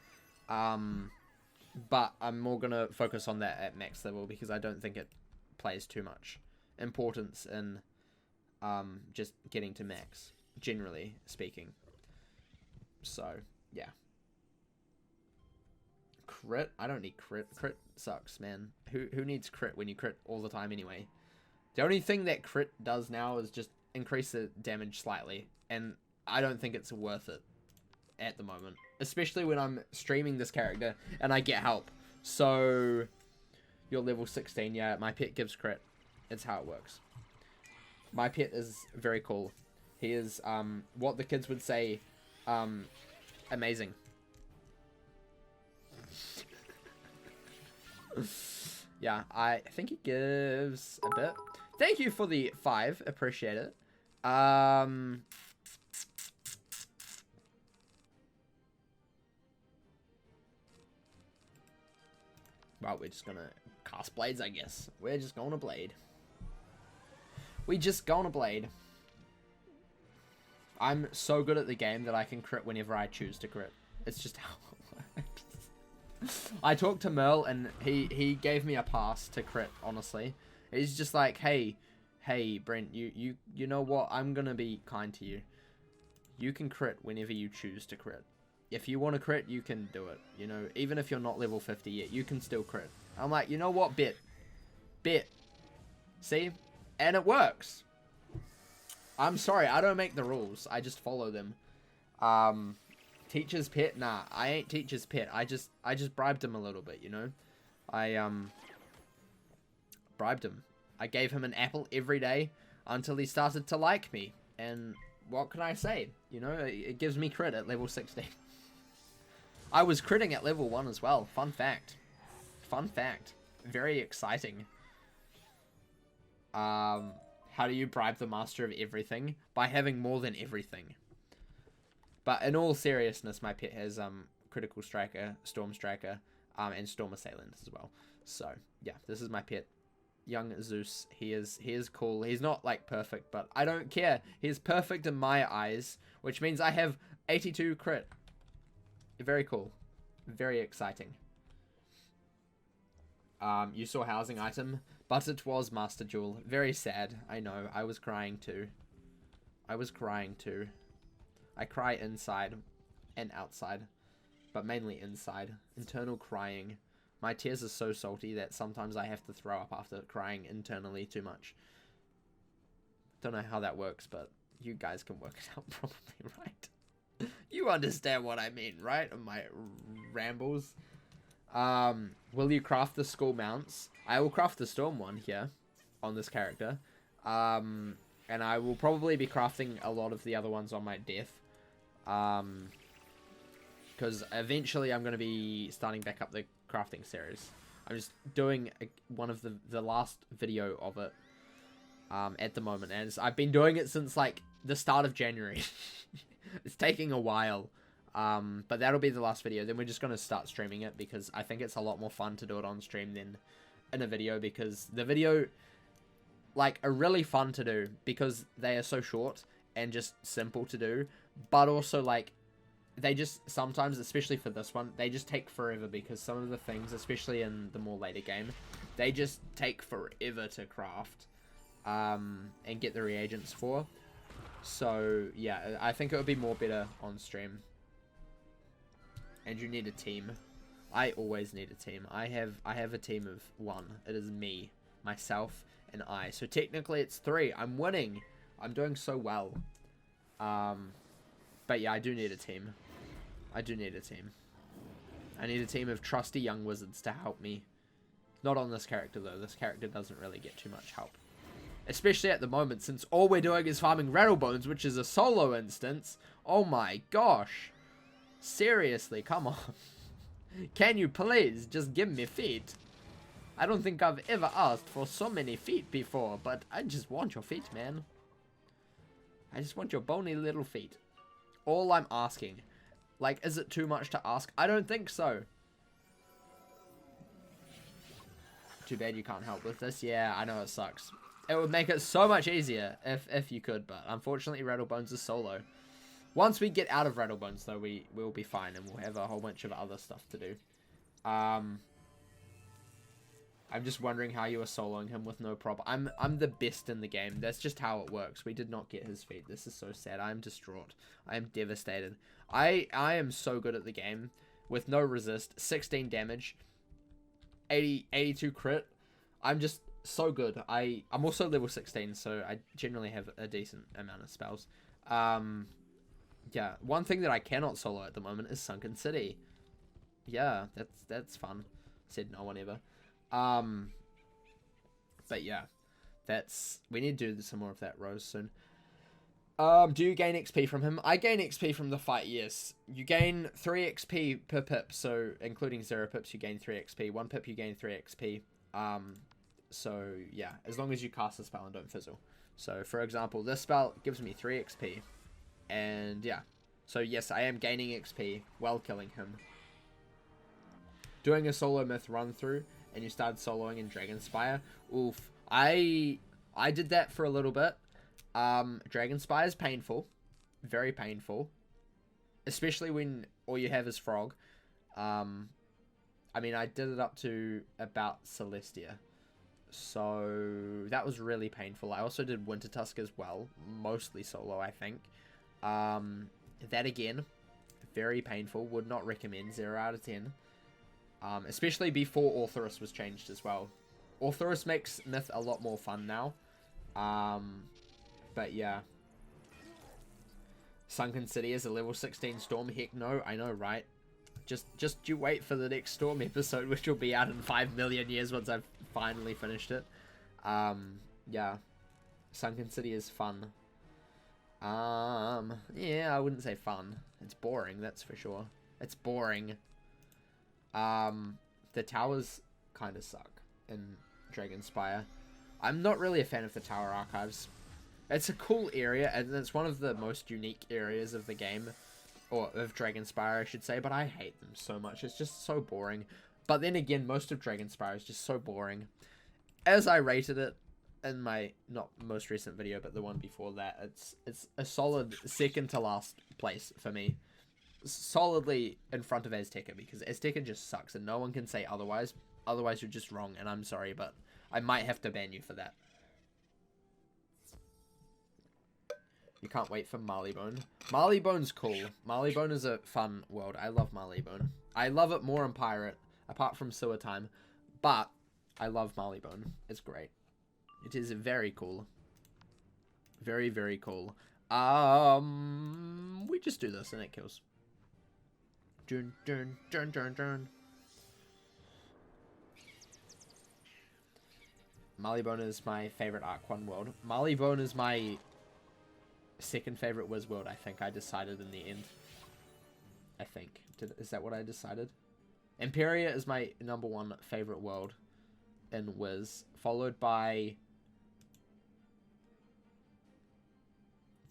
Speaker 1: But I'm more gonna focus on that at max level because I don't think it plays too much importance in just getting to max, generally speaking. So, yeah. Crit? I don't need crit. Crit sucks, man. Who needs crit when you crit all the time anyway? The only thing that crit does now is just increase the damage slightly, and I don't think it's worth it at the moment. Especially when I'm streaming this character and I get help. So, you're level 16, yeah, my pet gives crit. It's how it works. My pet is very cool. He is, what the kids would say, amazing. Yeah, I think he gives a bit. Thank you for the 5. Appreciate it. Well, we're just gonna cast blades, I guess. We're just gonna blade. We just gonna blade. I'm so good at the game that I can crit whenever I choose to crit. It's just how it works. I talked to Merle and he gave me a pass to crit, honestly. He's just like, hey, Brent, you know what? I'm gonna be kind to you. You can crit whenever you choose to crit. If you want to crit, you can do it. You know, even if you're not level 50 yet, you can still crit. I'm like, you know what? Bet. See? And it works. I'm sorry, I don't make the rules. I just follow them. Teacher's pet? Nah, I ain't teacher's pet. I just bribed him a little bit, you know? I bribed him. I gave him an apple every day until he started to like me. And what can I say? You know, it gives me crit at level 16. I was critting at level 1 as well. Fun fact. Fun fact. Very exciting. How do you bribe the master of everything? By having more than everything. But in all seriousness, my pet has Critical Striker, Storm Striker, and Storm Assailant as well. So, yeah, this is my pet. Young Zeus. He is cool. He's not, like, perfect, but I don't care. He's perfect in my eyes, which means I have 82 crit. Very cool. Very exciting. You saw housing item, but it was Master Jewel. Very sad. I know. I was crying too. I cry inside and outside, but mainly inside. Internal crying. My tears are so salty that sometimes I have to throw up after crying internally too much. Don't know how that works, but you guys can work it out probably, right? You understand what I mean, right? My rambles. Will you craft the school mounts? I will craft the storm one here on this character. And I will probably be crafting a lot of the other ones on my death. Because eventually I'm going to be starting back up the crafting series. I'm just doing one of the last video of it at the moment. And I've been doing it since like the start of January. It's taking a while. But that'll be the last video. Then we're just going to start streaming it because I think it's a lot more fun to do it on stream than in a video, because the video, like, are really fun to do because they are so short and just simple to do, but also, like, they just sometimes, especially for this one, they just take forever because some of the things, especially in the more later game, they just take forever to craft and get the reagents for. So, yeah, I think it would be more better on stream. And you need a team. I always need a team. I have a team of 1. It is me, myself, and I. So technically it's 3. I'm winning. I'm doing so well. But yeah, I do need a team. I need a team of trusty young wizards to help me. Not on this character though. This character doesn't really get too much help. Especially at the moment, since all we're doing is farming Rattlebones, which is a solo instance. Oh my gosh. Seriously, come on. Can you please just give me feet? I don't think I've ever asked for so many feet before, but I just want your feet, man. I just want your bony little feet. All I'm asking. Like, is it too much to ask? I don't think so. Too bad you can't help with this. Yeah, I know it sucks. It would make it so much easier if you could, but unfortunately Rattlebones is solo. Once we get out of Rattlebones, though, we'll be fine, and we'll have a whole bunch of other stuff to do. I'm just wondering how you are soloing him with no problem. I'm the best in the game. That's just how it works. We did not get his feet. This is so sad. I am distraught. I am devastated. I am so good at the game with no resist, 16 damage, 82 crit. I'm just so good. I'm also level 16, so I generally have a decent amount of spells. Yeah, one thing that I cannot solo at the moment is Sunken City. Yeah, that's fun. Said no one ever. But yeah, we need to do some more of that Rose soon. Do you gain XP from him? I gain XP from the fight, yes. You gain 3 XP per pip, so including 0 pips, you gain 3 XP. 1 pip, you gain 3 XP. So yeah, as long as you cast the spell and don't fizzle. So for example, this spell gives me 3 XP. And yeah. So yes, I am gaining XP while killing him. Doing a solo myth run through and you started soloing in Dragonspire. Oof. I did that for a little bit. Dragonspire is painful. Very painful. Especially when all you have is Frog. I mean, I did it up to about Celestia. So that was really painful. I also did Winter Tusk as well. Mostly solo, I think. That again, very painful. Would not recommend. 0 out of 10. Especially before Orthoris was changed as well. Orthoris makes Myth a lot more fun now. But yeah. Sunken City is a level 16 Storm. Heck no, I know, right? Just you wait for the next Storm episode, which will be out in 5 million years once I've finally finished it. Yeah. Sunken City is fun. Yeah, I wouldn't say fun. It's boring, that's for sure. It's boring. The towers kind of suck in Dragonspire. I'm not really a fan of the tower archives. It's a cool area, and it's one of the most unique areas of the game. Or of Dragonspire, I should say, but I hate them so much. It's just so boring. But then again, most of Dragonspire is just so boring. As I rated it in my, not most recent video, but the one before that, it's a solid second to last place for me. Solidly in front of Azteca, because Azteca just sucks, and no one can say otherwise. Otherwise, you're just wrong, and I'm sorry, but I might have to ban you for that. You can't wait for Marleybone. Marleybone's cool. Marleybone is a fun world. I love Marleybone. I love it more in Pirate, apart from Sewer Time. But I love Marleybone. It's great. It is very cool. Very, very cool. We just do this and it kills. Dun, dun, dun, dun, dun. Marleybone is my favorite Arc 1 world. Marleybone is my second favorite Wiz world, I think. I decided in the end. I think. Is that what I decided? Imperia is my #1 favorite world in Wiz, followed by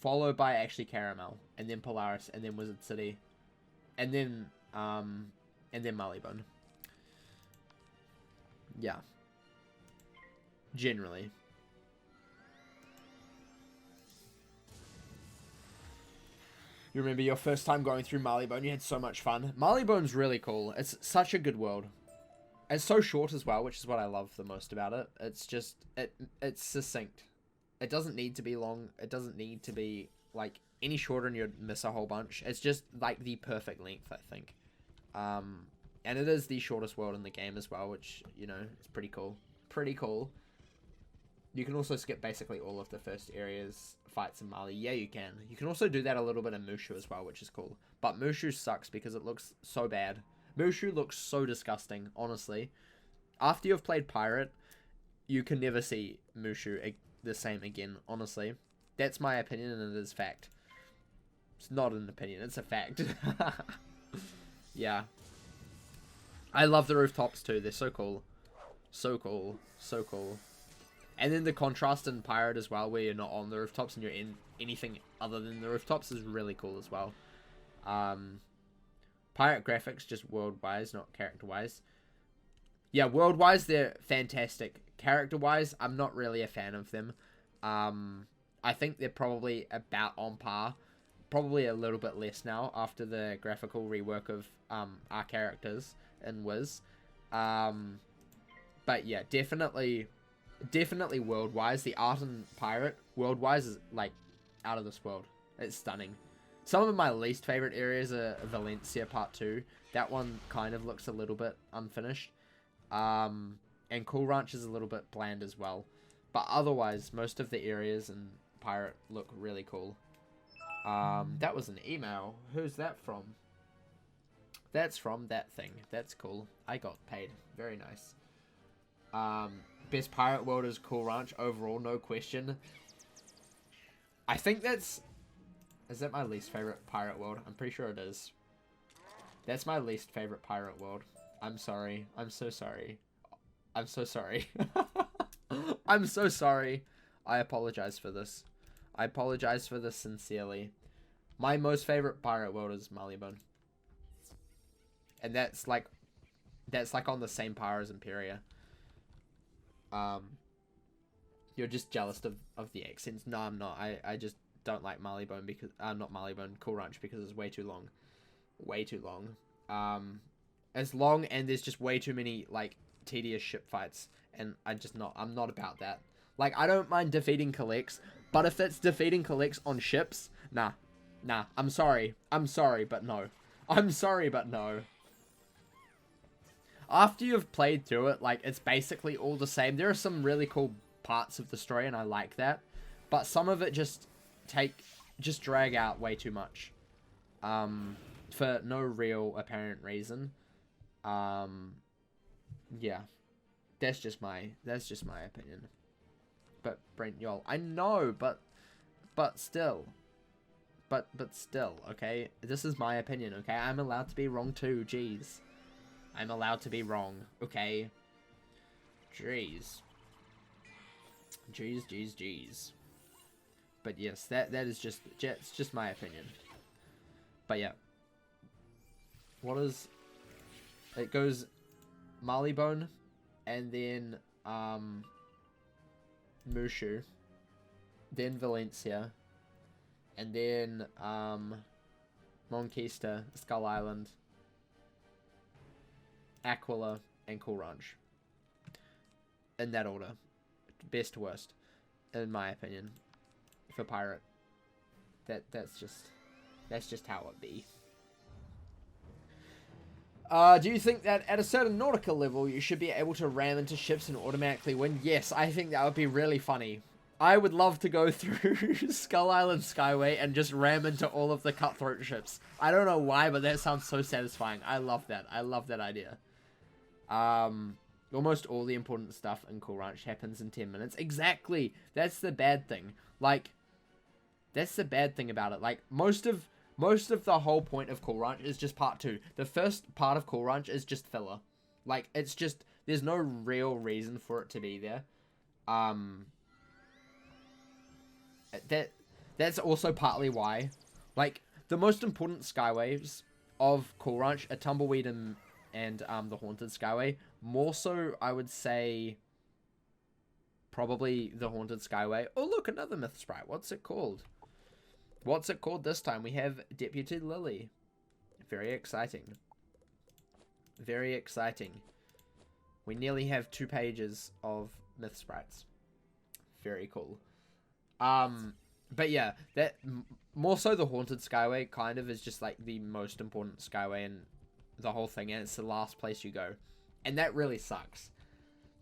Speaker 1: actually Caramel, and then Polaris, and then Wizard City, and then Marleybone. Yeah. Generally. You remember your first time going through Marleybone? You had so much fun. Marleybone's really cool. It's such a good world. It's so short as well, which is what I love the most about it. It's just, it's succinct. It doesn't need to be long. It doesn't need to be, like, any shorter and you'd miss a whole bunch. It's just, like, the perfect length, I think. And it is the shortest world in the game as well, which, you know, is pretty cool. Pretty cool. You can also skip basically all of the first areas fights in Marley. Yeah, you can. You can also do that a little bit in Mushu as well, which is cool. But Mushu sucks because it looks so bad. Mushu looks so disgusting, honestly. After you've played Pirate, you can never see Mushu the same again, honestly. That's my opinion, and it is fact. It's not an opinion, it's a fact. Yeah. I love the rooftops too, they're so cool. So cool. So cool. And then the contrast in Pirate as well, where you're not on the rooftops and you're in anything other than the rooftops, is really cool as well. Pirate graphics, just world-wise, not character-wise. Yeah, world-wise, they're fantastic. Character-wise, I'm not really a fan of them. I think they're probably about on par. Probably a little bit less now, after the graphical rework of our characters in Wiz. But yeah, definitely world-wise, the art in Pirate, world-wise, is, like, out of this world. It's stunning. Some of my least favorite areas are Valencia Part 2. That one kind of looks a little bit unfinished. And Cool Ranch is a little bit bland as well. But otherwise, most of the areas in Pirate look really cool. That was an email. Who's that from? That's from that thing. That's cool. I got paid. Very nice. Best Pirate world is Cool Ranch overall, no question. I think that's... Is that my least favorite pirate world? I'm pretty sure it is. That's my least favorite pirate world. I'm sorry. I'm so sorry. I'm so sorry. I'm so sorry. I apologize for this. I apologize for this sincerely. My most favorite pirate world is Marleybone. And that's like on the same par as Imperia. You're just jealous of the accents. No, I'm not. I just don't like Marleybone because not Marleybone, Cool Ranch, because it's way too long. Way too long. It's long and there's just way too many like tedious ship fights, and I'm not about that. Like, I don't mind defeating collects, but if it's defeating collects on ships, nah. I'm sorry, but no. I'm sorry, but no. After you've played through it, like, it's basically all the same. There are some really cool parts of the story, and I like that, but some of it just drag out way too much, for no real apparent reason. Yeah, that's just my opinion. But Brent, y'all, I know, but still, okay, this is my opinion, okay? I'm allowed to be wrong too. Jeez, I'm allowed to be wrong, okay? Jeez. But yes, that is it's just my opinion. But yeah, what is it? Goes Marleybone, and then Mushu, then Valencia, and then Monquista, Skull Island, Aquila, and Cool Ranch. In that order, best to worst, in my opinion, for pirate. That's just how it be. Do you think that at a certain nautical level you should be able to ram into ships and automatically win? Yes, I think that would be really funny. I would love to go through Skull Island Skyway and just ram into all of the cutthroat ships. I don't know why, but that sounds so satisfying. I love that. I love that idea. Almost all the important stuff in Cool Ranch happens in 10 minutes. Exactly. That's the bad thing. Like, that's the bad thing about it. Like, most of the whole point of Cool Ranch is just part 2. The first part of Cool Ranch is just filler. Like, it's just, there's no real reason for it to be there. That's also partly why, like, the most important Skyways of Cool Ranch are Tumbleweed and the Haunted Skyway. More so, I would say, probably the Haunted Skyway. Oh, look, another Myth Sprite. What's it called? What's it called this time? We have Deputy Lily. Very exciting. Very exciting. We nearly have 2 pages of Myth Sprites. Very cool. But yeah, that more so the Haunted Skyway kind of is just like the most important Skyway in the whole thing, and it's the last place you go. And that really sucks.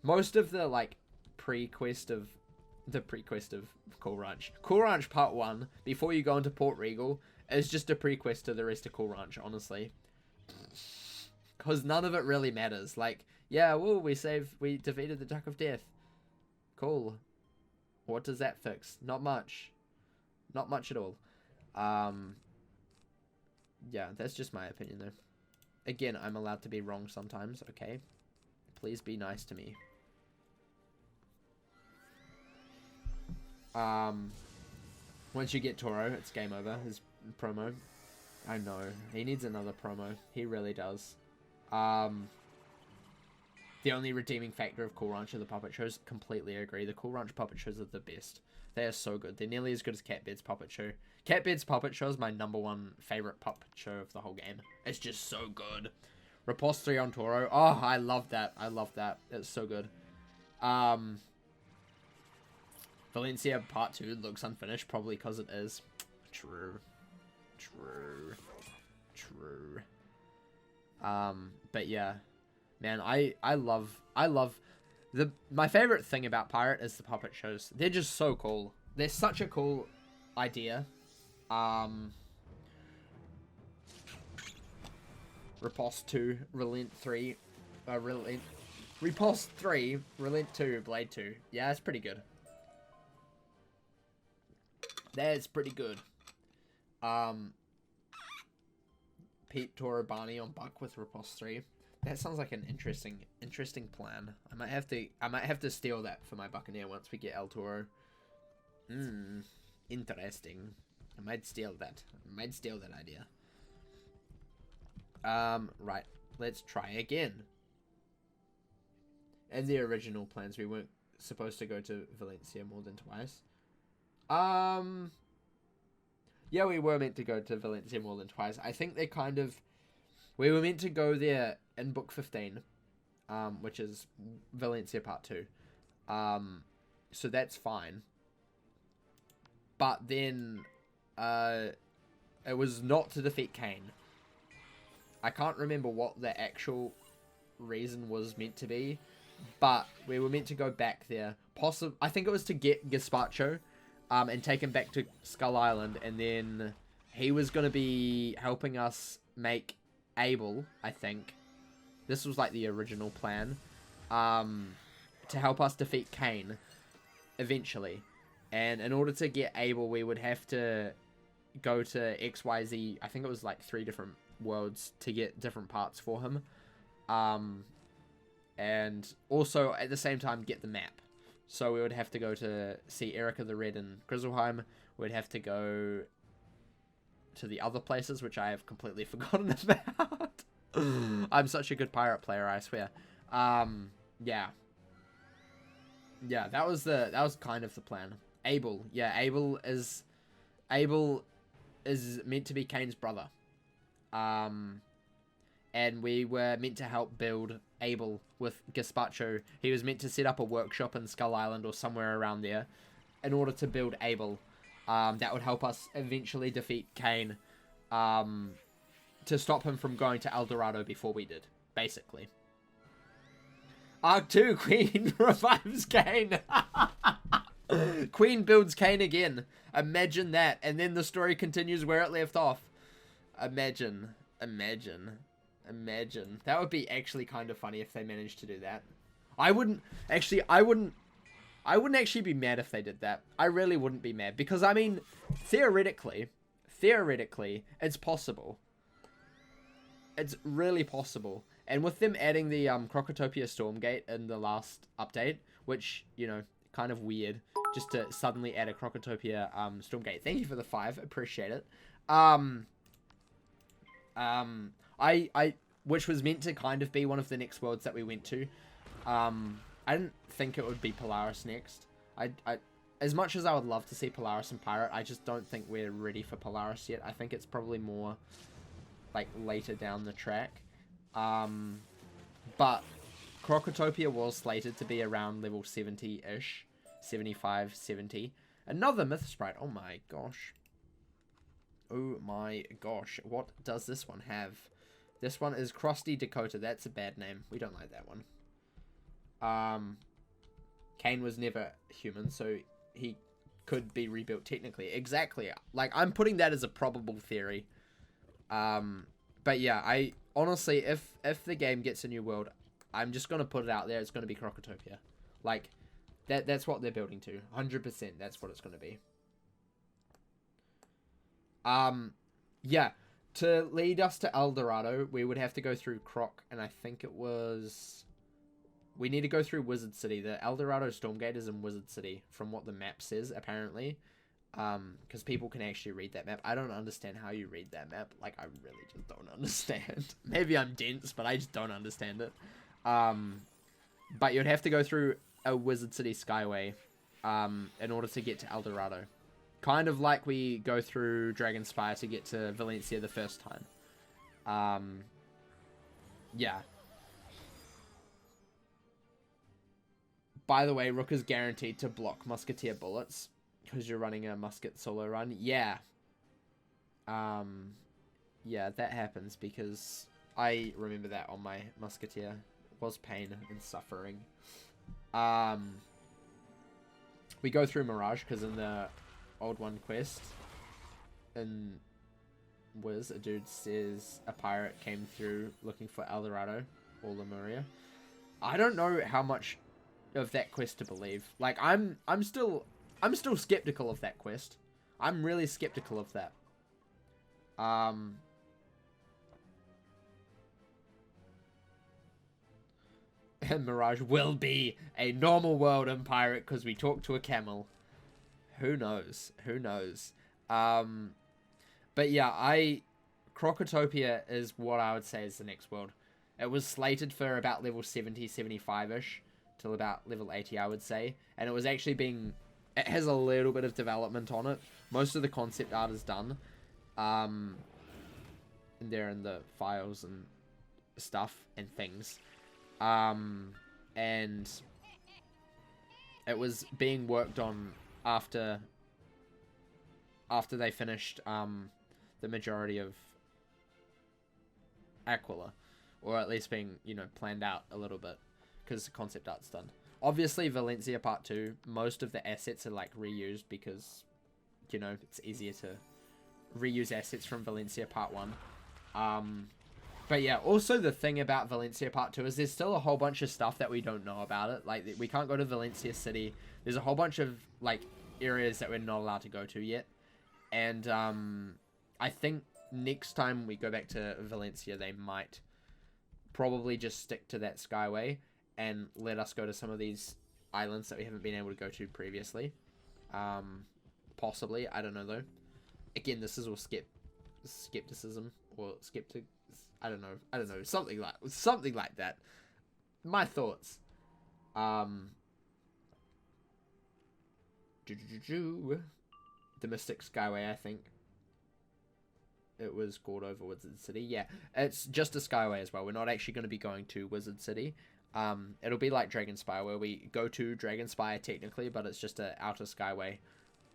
Speaker 1: Most of the like pre-quest of Cool Ranch. Cool Ranch Part 1, before you go into Port Regal, is just a pre-quest to the rest of Cool Ranch, honestly. Because none of it really matters. Like, yeah, woo, we defeated the Duck of Death. Cool. What does that fix? Not much. Not much at all. Yeah, that's just my opinion, though. Again, I'm allowed to be wrong sometimes, okay? Please be nice to me. Once you get Toro, it's game over. His promo. I know. He needs another promo. He really does. The only redeeming factor of Cool Ranch are the puppet shows. Completely agree. The Cool Ranch puppet shows are the best. They are so good. They're nearly as good as Catbed's puppet show. Catbed's puppet show is my #1 favorite puppet show of the whole game. It's just so good. Riposte 3 on Toro. Oh, I love that. I love that. It's so good. Valencia Part 2 looks unfinished, probably because it is. True. But yeah, man, I love my favorite thing about Pirate is the puppet shows. They're just so cool. They're such a cool idea. Riposte 2, Relent 3, Riposte 3, Relent 2, Blade 2. Yeah, that's pretty good. That's pretty good. Pete, Toro, Barney on Buck with Riposte 3. That sounds like an interesting plan. I might have to steal that for my Buccaneer once we get El Toro. Interesting. I might steal that. Idea. Right. Let's try again. In the original plans, we weren't supposed to go to Valencia more than twice. Yeah, we were meant to go to Valencia more than twice. I think they kind of... We were meant to go there in Book 15, which is Valencia Part 2. So that's fine. But then, it was not to defeat Kane. I can't remember what the actual reason was meant to be, but we were meant to go back there. I think it was to get Gazpacho, and take him back to Skull Island, and then he was going to be helping us make Abel, I think. This was like the original plan, to help us defeat Kane eventually. And in order to get Abel, we would have to go to XYZ, I think it was like 3 different worlds to get different parts for him. And also at the same time get the map. So we would have to go to see Erica the Red in Grizzleheim. We'd have to go to the other places, which I have completely forgotten about. I'm such a good pirate player, I swear. Yeah. Yeah, that was kind of the plan. Abel. Yeah, Abel is meant to be Kane's brother. And we were meant to help build Abel with Gazpacho. He was meant to set up a workshop in Skull Island or somewhere around there in order to build Abel. That would help us eventually defeat Kane, to stop him from going to El Dorado before we did, basically. Arc 2, Queen revives Kane. Queen builds Kane again. Imagine that. And then the story continues where it left off. Imagine. That would be actually kind of funny if they managed to do that. I wouldn't actually be mad if they did that. I really wouldn't be mad. Because, I mean, theoretically, it's possible. It's really possible. And with them adding the Crocotopia Stormgate in the last update, which, you know, kind of weird, just to suddenly add a Crocotopia Stormgate. Thank you for the 5. Appreciate it. Which was meant to kind of be one of the next worlds that we went to. I didn't think it would be Polaris next. As much as I would love to see Polaris and Pirate, I just don't think we're ready for Polaris yet. I think it's probably more, like, later down the track. But Crocotopia was slated to be around level 70-ish. 75, 70. Another Myth Sprite. Oh my gosh. Oh my gosh. What does this one have? This one is Krusty Dakota. That's a bad name. We don't like that one. Kane was never human, so he could be rebuilt technically. Exactly. Like, I'm putting that as a probable theory. But yeah, I honestly, if the game gets a new world, I'm just going to put it out there. It's going to be Crocotopia. Like, that's what they're building to. 100%. That's what it's going to be. Yeah. To lead us to El Dorado, we would have to go through Croc, and I think it was... We need to go through Wizard City. The El Dorado Stormgate is in Wizard City, from what the map says, apparently. Because people can actually read that map. I don't understand how you read that map. Like, I really just don't understand. Maybe I'm dense, but I just don't understand it. But you'd have to go through a Wizard City Skyway, in order to get to El Dorado. Kind of like we go through Dragonspire to get to Valencia the first time. Yeah. By the way, Rook is guaranteed to block Musketeer bullets because you're running a musket solo run. Yeah. Yeah, that happens because I remember that on my Musketeer. It was pain and suffering. We go through Mirage because in the Old One quest in Wiz, a dude says a pirate came through looking for El Dorado or Lemuria. I don't know how much of that quest to believe. Like, I'm still skeptical of that quest. I'm really skeptical of that. Mirage will be a normal world in Pirate because we talked to a camel. Who knows? Who knows? But yeah, Crocotopia is what I would say is the next world. It was slated for about level 70, 75-ish, till about level 80, I would say. And it was actually being... It has a little bit of development on it. Most of the concept art is done. And they're in the files and stuff and things. And it was being worked on after they finished the majority of Aquila, or at least being, you know, planned out a little bit, because the concept art's done. Obviously, Valencia Part 2, most of the assets are, like, reused, because, you know, it's easier to reuse assets from Valencia Part 1. But yeah, also the thing about Valencia Part 2 is there's still a whole bunch of stuff that we don't know about it. Like, we can't go to Valencia City. There's a whole bunch of, like, areas that we're not allowed to go to yet. And, I think next time we go back to Valencia, they might probably just stick to that Skyway and let us go to some of these islands that we haven't been able to go to previously. Possibly. I don't know, though. Again, this is all skepticism or skeptic. I don't know. Something like that. My thoughts. The Mystic Skyway, I think. It was called over Wizard City. Yeah, it's just a Skyway as well. We're not actually going to be going to Wizard City. It'll be like Dragonspire, where we go to Dragonspire technically, but it's just a outer Skyway.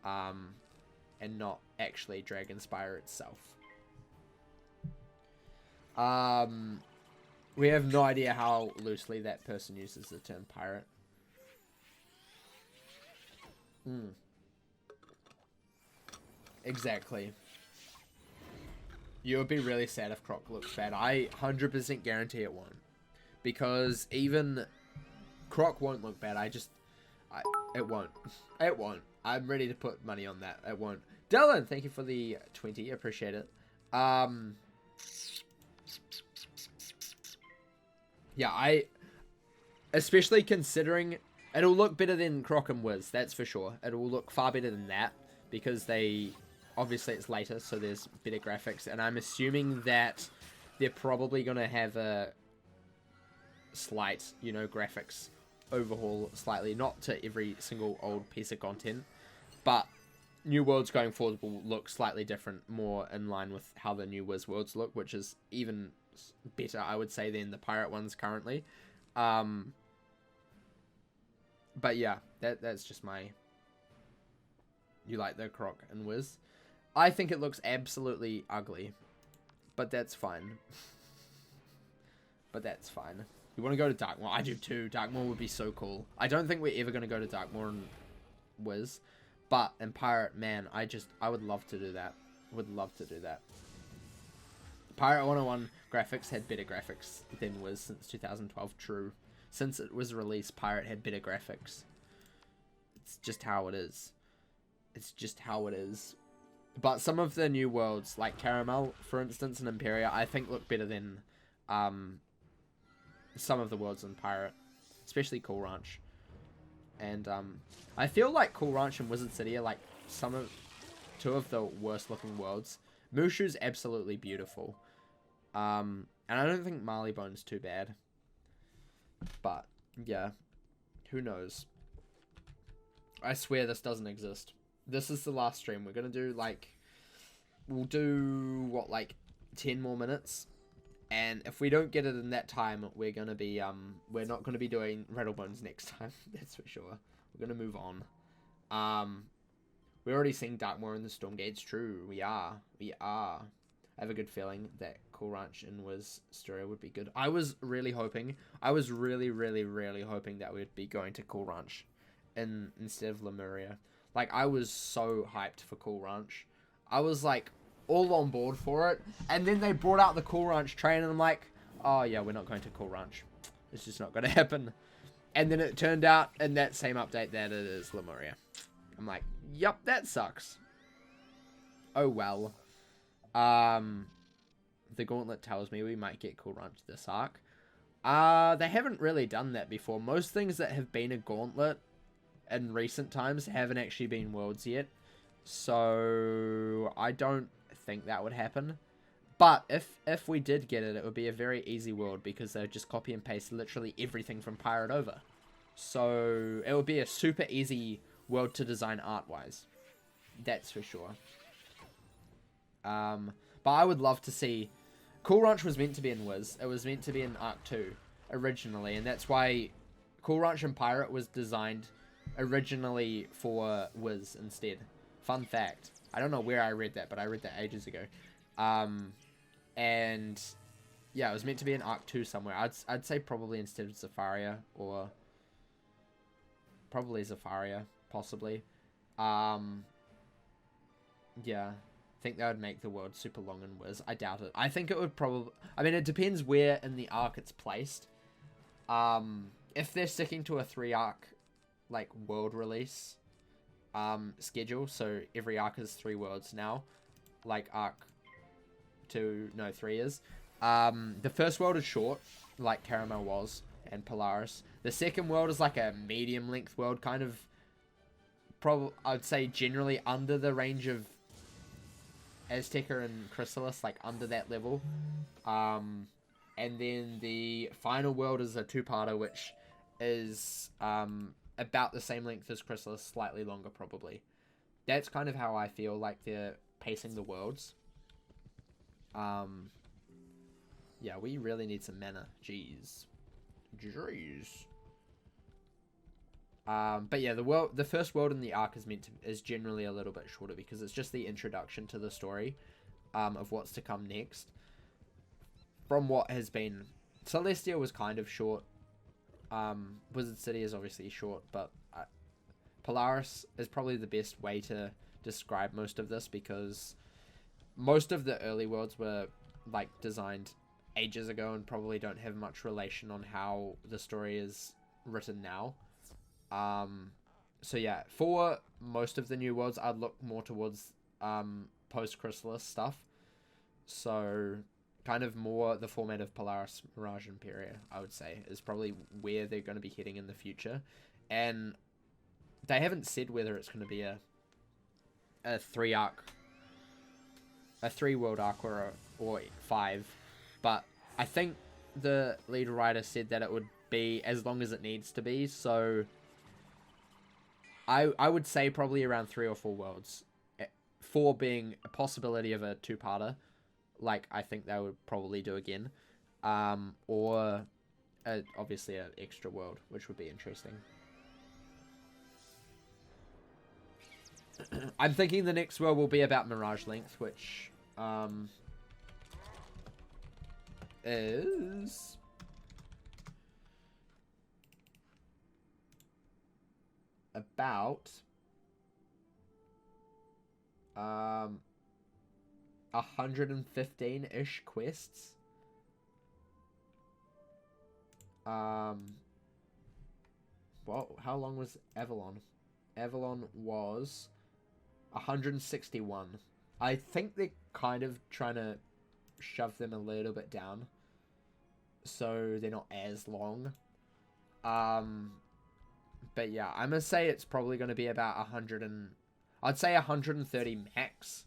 Speaker 1: And not actually Dragonspire itself. We have no idea how loosely that person uses the term pirate. Exactly. You would be really sad if Croc looks bad. I 100% guarantee it won't. Because even Croc won't look bad. It won't. It won't. I'm ready to put money on that. It won't. Dylan, thank you for the 20. Appreciate it. Yeah, especially considering it'll look better than Croc and Wiz, that's for sure. It will look far better than that because obviously it's later, so there's better graphics, and I'm assuming that they're probably going to have a slight, you know, graphics overhaul slightly, not to every single old piece of content, but new worlds going forward will look slightly different, more in line with how the new Wiz worlds look, which is even better, I would say, than the pirate ones currently. But yeah, that's just my... You like the Croc and Wiz? I think it looks absolutely ugly, but that's fine. But that's fine. You want to go to Darkmoor? I do too. Darkmoor would be so cool. I don't think we're ever going to go to Darkmoor and Wiz, but in Pirate, man, I would love to do that. Would love to do that. Pirate 101 graphics had better graphics than Wiz since 2012. True. Since it was released, Pirate had better graphics. It's just how it is. It's just how it is. But some of the new worlds, like Caramel, for instance, and Imperia, I think look better than some of the worlds in Pirate. Especially Cool Ranch. And I feel like Cool Ranch and Wizard City are like two of the worst looking worlds. Mushu's absolutely beautiful. And I don't think Marleybone's too bad. But, yeah. Who knows? I swear this doesn't exist. This is the last stream. We're gonna do, like... We'll do, what, like, 10 more minutes? And if we don't get it in that time, we're gonna be, we're not gonna be doing Rattlebones next time. That's for sure. We're gonna move on. We're already seeing Darkmoor in the Stormgates. True, we are. We are. I have a good feeling that Cool Ranch and Wiz story would be good. I was really hoping, I was really, really, really hoping that we'd be going to Cool Ranch instead of Lemuria. Like, I was so hyped for Cool Ranch. I was, like, all on board for it. And then they brought out the Cool Ranch train, and I'm like, oh, yeah, we're not going to Cool Ranch. It's just not going to happen. And then it turned out in that same update that it is Lemuria. I'm like, yup, that sucks. Oh, well. The Gauntlet tells me we might get Cool Ranch this arc. They haven't really done that before. Most things that have been a gauntlet in recent times haven't actually been worlds yet. So I don't think that would happen. But if we did get it, it would be a very easy world because they would just copy and paste literally everything from Pirate over. So it would be a super easy world to design art-wise. That's for sure. But I would love to see... Cool Ranch was meant to be in Wiz. It was meant to be in Arc 2 originally. And that's why Cool Ranch and Pirate was designed originally for Wiz instead. Fun fact. I don't know where I read that, but I read that ages ago. And yeah, it was meant to be in Arc 2 somewhere. I'd say probably instead of Zafaria, or probably Zafaria, possibly. Yeah, I think that would make the world super long in Wiz. I doubt it. I think it would probably... I mean, it depends where in the arc it's placed. If they're sticking to a 3-arc, like, world release schedule, so every arc is 3 worlds now, like Arc 2, no, 3 is. The first world is short, like Caramel was, and Polaris. The second world is like a medium-length world, kind of, I'd say generally under the range of Azteca and Chrysalis, like under that level. And then the final world is a 2-parter, which is about the same length as Chrysalis, slightly longer probably. That's kind of how I feel like they're pacing the worlds. Yeah, we really need some mana. Jeez. But yeah, the first world in the arc is generally a little bit shorter because it's just the introduction to the story of what's to come next. From what has been, Celestia was kind of short. Wizard City is obviously short, but Polaris is probably the best way to describe most of this because most of the early worlds were like designed ages ago and probably don't have much relation on how the story is written now. So yeah, for most of the new worlds, I'd look more towards post-Chrysalis stuff. So kind of more the format of Polaris, Mirage, and Imperia, I would say, is probably where they're going to be heading in the future. And they haven't said whether it's going to be a 3-world arc or 5, but I think the lead writer said that it would be as long as it needs to be, so I would say probably around 3 or 4 worlds. 4 being a possibility of a 2-parter, like I think they would probably do again, or obviously an extra world, which would be interesting. I'm thinking the next world will be about Mirage Length, which is about 115-ish quests. Well, how long was Avalon? Avalon was 161. I think they're kind of trying to shove them a little bit down so they're not as long. But yeah, I'm gonna say it's probably going to be about 100 I'd say 130 max,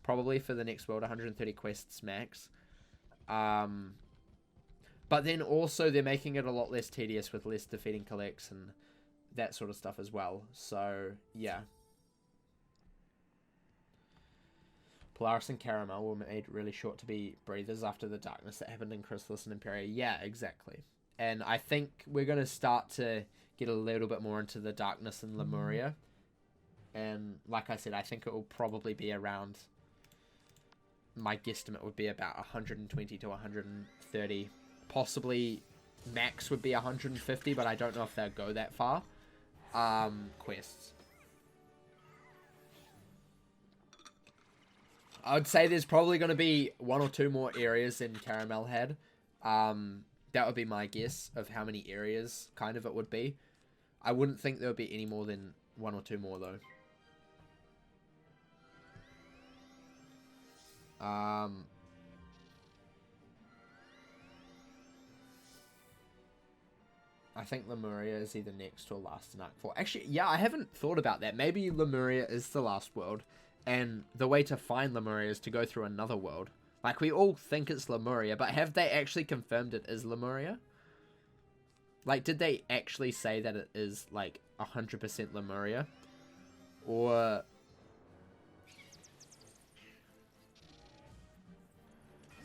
Speaker 1: probably for the next world. 130 quests max. But then also they're making it a lot less tedious with less defeating collects and that sort of stuff as well. So yeah, Polaris and Caramel were made really short to be breathers after the darkness that happened in Chrysalis and Imperia. Yeah, exactly. And I think we're going to start to get a little bit more into the darkness in Lemuria. And like I said, I think it will probably be around... My guesstimate would be about 120 to 130. Possibly max would be 150, but I don't know if they'll go that far. Quests. I would say there's probably going to be 1 or 2 more areas than Caramel had. That would be my guess of how many areas kind of it would be. I wouldn't think there would be any more than 1 or 2 more though. I think Lemuria is either next or last in Arc 4. Actually, yeah, I haven't thought about that. Maybe Lemuria is the last world, and the way to find Lemuria is to go through another world. Like, we all think it's Lemuria, but have they actually confirmed it is Lemuria? Like, did they actually say that it is, like, 100% Lemuria? Or...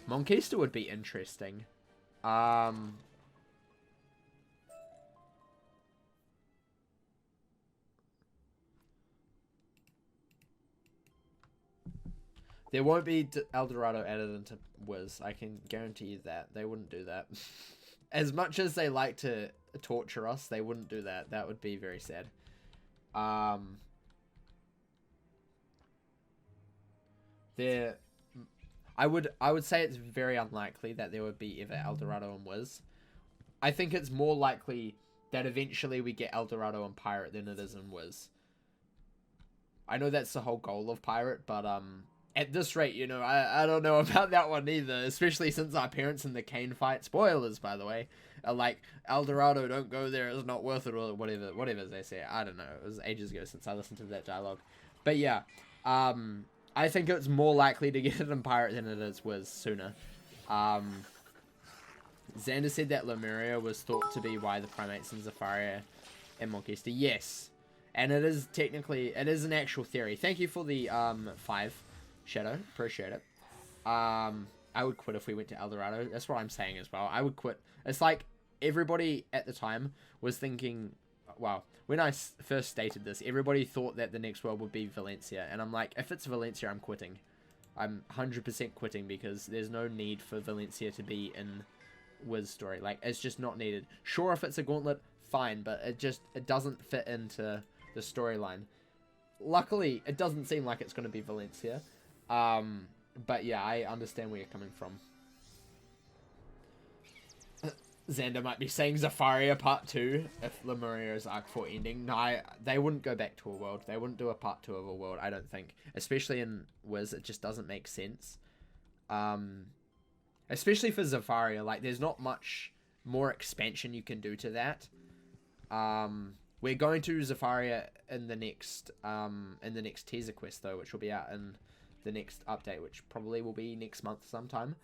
Speaker 1: Monkista would be interesting. There won't be El Dorado added into Wiz. I can guarantee you that. They wouldn't do that. As much as they like to torture us, they wouldn't do that. That would be very sad. I would say it's very unlikely that there would be ever El Dorado and Wiz. I think it's more likely that eventually we get El Dorado and Pirate than it is in Wiz. I know that's the whole goal of Pirate, but at this rate, you know, I don't know about that one either, especially since our parents in the Kane fight, spoilers by the way, are like, El Dorado, don't go there, it's not worth it, or whatever they say. I don't know, it was ages ago since I listened to that dialogue. But yeah, I think it's more likely to get it in Pirate than it is Wiz sooner. Xander said that Lemuria was thought to be why the primates in Zafaria and Monkista. Yes, and it is technically, it is an actual theory. Thank you for the 5. Shadow, appreciate it. I would quit if we went to El Dorado. That's what I'm saying as well. I would quit. It's like everybody at the time was thinking, well, when I first stated this, everybody thought that the next world would be Valencia. And I'm like, if it's Valencia, I'm quitting. I'm 100% quitting because there's no need for Valencia to be in Wiz story. Like, it's just not needed. Sure, if it's a gauntlet, fine. But it doesn't fit into the storyline. Luckily, it doesn't seem like it's going to be Valencia. But yeah, I understand where you're coming from. Xander might be saying Zafaria Part 2 if Lemuria is Arc 4 ending. No, they wouldn't go back to a world. They wouldn't do a Part 2 of a world, I don't think. Especially in Wiz, it just doesn't make sense. Especially for Zafaria, like, there's not much more expansion you can do to that. We're going to Zafaria in the next teaser quest, though, which will be out in the next update, which probably will be next month sometime.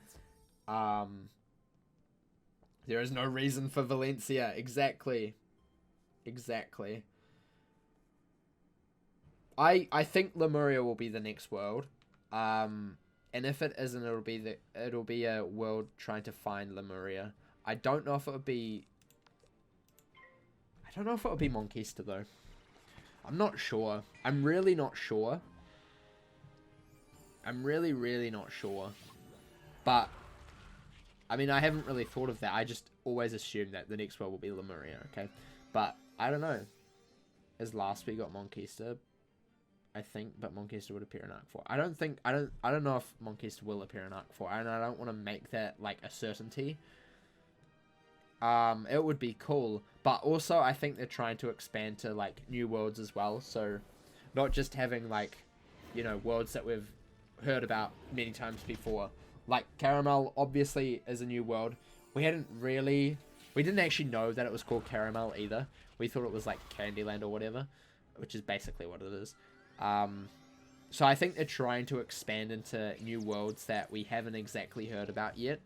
Speaker 1: There is no reason for Valencia. Exactly. I think Lemuria will be the next world. And if it isn't, it'll be a world trying to find Lemuria. I don't know if it would be Monkista though. I'm not sure. I'm really not sure. I'm really not sure. But I mean, I haven't really thought of that. I just always assume that the next world will be Lemuria, okay? But I don't know. As last we got Monkista, I think, but Monkista would appear in Arc 4. I don't know if Monkista will appear in Arc 4, and I don't want to make that like a certainty. It would be cool, but also I think they're trying to expand to like new worlds as well, so not just having like, you know, worlds that we've heard about many times before. Like, Caramel obviously is a new world. We didn't actually know that it was called Caramel either. We thought it was like Candyland or whatever, which is basically what it is. So I think they're trying to expand into new worlds that we haven't exactly heard about yet.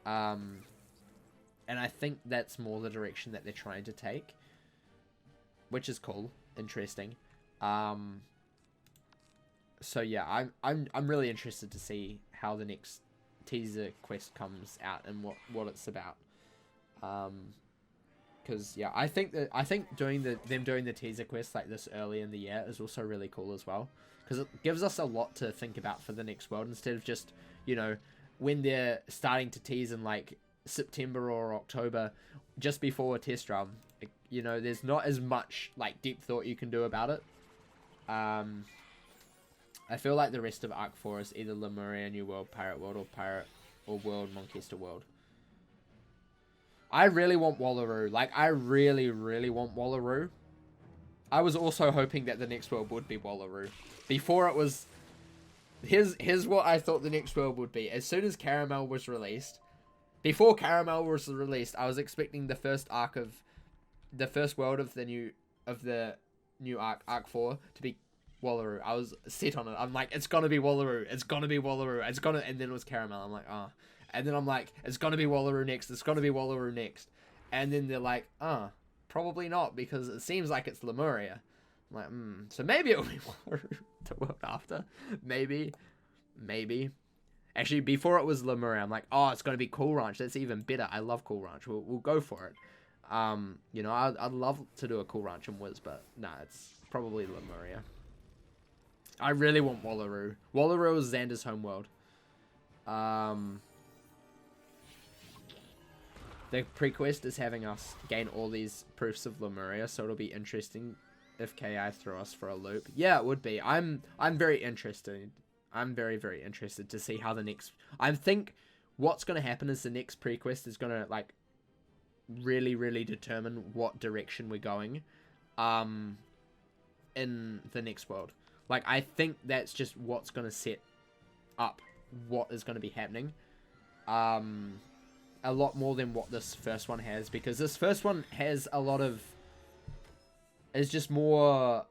Speaker 1: And I think that's more the direction that they're trying to take, which is cool, interesting. So yeah, I'm really interested to see how the next teaser quest comes out and what it's about. Because yeah, I think doing the teaser quest like this early in the year is also really cool as well, because it gives us a lot to think about for the next world instead of just, you know, when they're starting to tease in like September or October just before a test run. You know, there's not as much like deep thought you can do about it. I feel like the rest of Arc 4 is either Lemuria New World, Pirate World, or World Monkista World. I really want Wallaroo. Like, I really, really want Wallaroo. I was also hoping that the next world would be Wallaroo. Before it was... Here's what I thought the next world would be. As soon as Caramel was released... Before Caramel was released, I was expecting the first arc of the first world of the new arc 4 to be Wallaroo. I was set on it. I'm like, it's gonna be Wallaroo. It's gonna be Wallaroo. It's gonna, and then it was Caramel. I'm like, ah. And then I'm like, it's gonna be Wallaroo next. It's gonna be Wallaroo next. And then they're like, probably not because it seems like it's Lemuria. I'm like, so maybe it'll be Wallaroo the world after. Maybe. Actually, before it was Lemuria, I'm like, oh, it's gonna be Cool Ranch. That's even better. I love Cool Ranch. We'll go for it. You know, I'd love to do a Cool Ranch and Wiz, but nah, it's probably Lemuria. I really want Wallaroo. Wallaroo is Xander's homeworld. The prequest is having us gain all these proofs of Lemuria, so it'll be interesting if KI throw us for a loop. Yeah, it would be. I'm very interested. I'm very, very interested to see how the next... I think what's going to happen is the next prequest is going to, like, really, really determine what direction we're going in the next world. Like, I think that's just what's going to set up what is going to be happening. A lot more than what this first one has, because this first one has a lot of... is just more...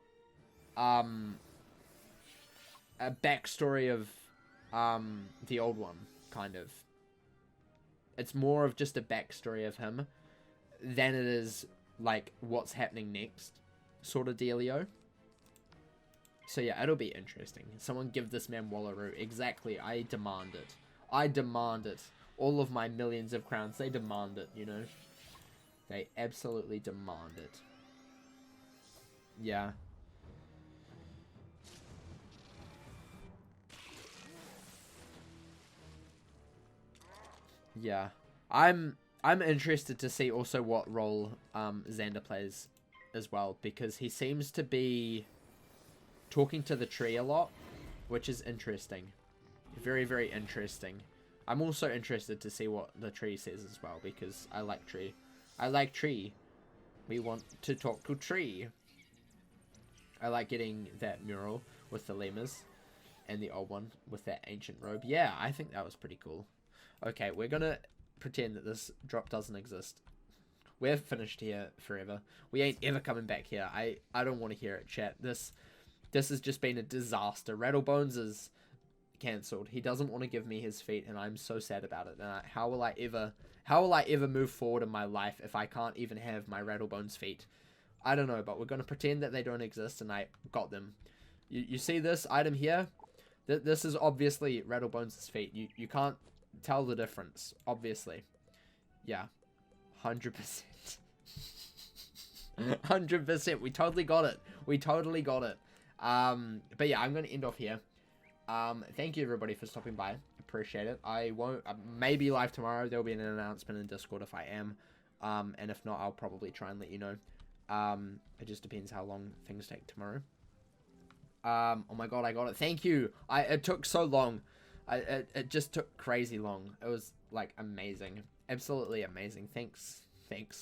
Speaker 1: a backstory of the old one, kind of. It's more of just a backstory of him than it is, like, what's happening next, sort of dealio. So yeah, it'll be interesting. Someone give this man Wallaroo. Exactly, I demand it. I demand it. All of my millions of crowns, they demand it, you know? They absolutely demand it. Yeah. Yeah. I'm interested to see also what role Xander plays as well, because he seems to be talking to the tree a lot, which is interesting. Very, very interesting. I'm also interested to see what the tree says as well, because I like tree. I like tree. We want to talk to tree. I like getting that mural with the lemurs and the old one with that ancient robe. Yeah, I think that was pretty cool. Okay, we're gonna pretend that this drop doesn't exist. We're finished here forever. We ain't ever coming back here. I don't want to hear it, chat. This has just been a disaster. Rattlebones is cancelled. He doesn't want to give me his feet, and I'm so sad about it. And how will I ever move forward in my life if I can't even have my Rattlebones feet? I don't know, but we're gonna pretend that they don't exist, and I got them. You see this item here? This is obviously Rattlebones' feet. You can't tell the difference, obviously. Yeah, 100%. 100%. We totally got it. We totally got it. But yeah, I'm gonna end off here. Thank you everybody for stopping by. Appreciate it. I won't. Maybe live tomorrow. There'll be an announcement in Discord if I am. And if not, I'll probably try and let you know. It just depends how long things take tomorrow. Oh my god, I got it. Thank you. It took so long. It just took crazy long. It was like amazing. Absolutely amazing. Thanks.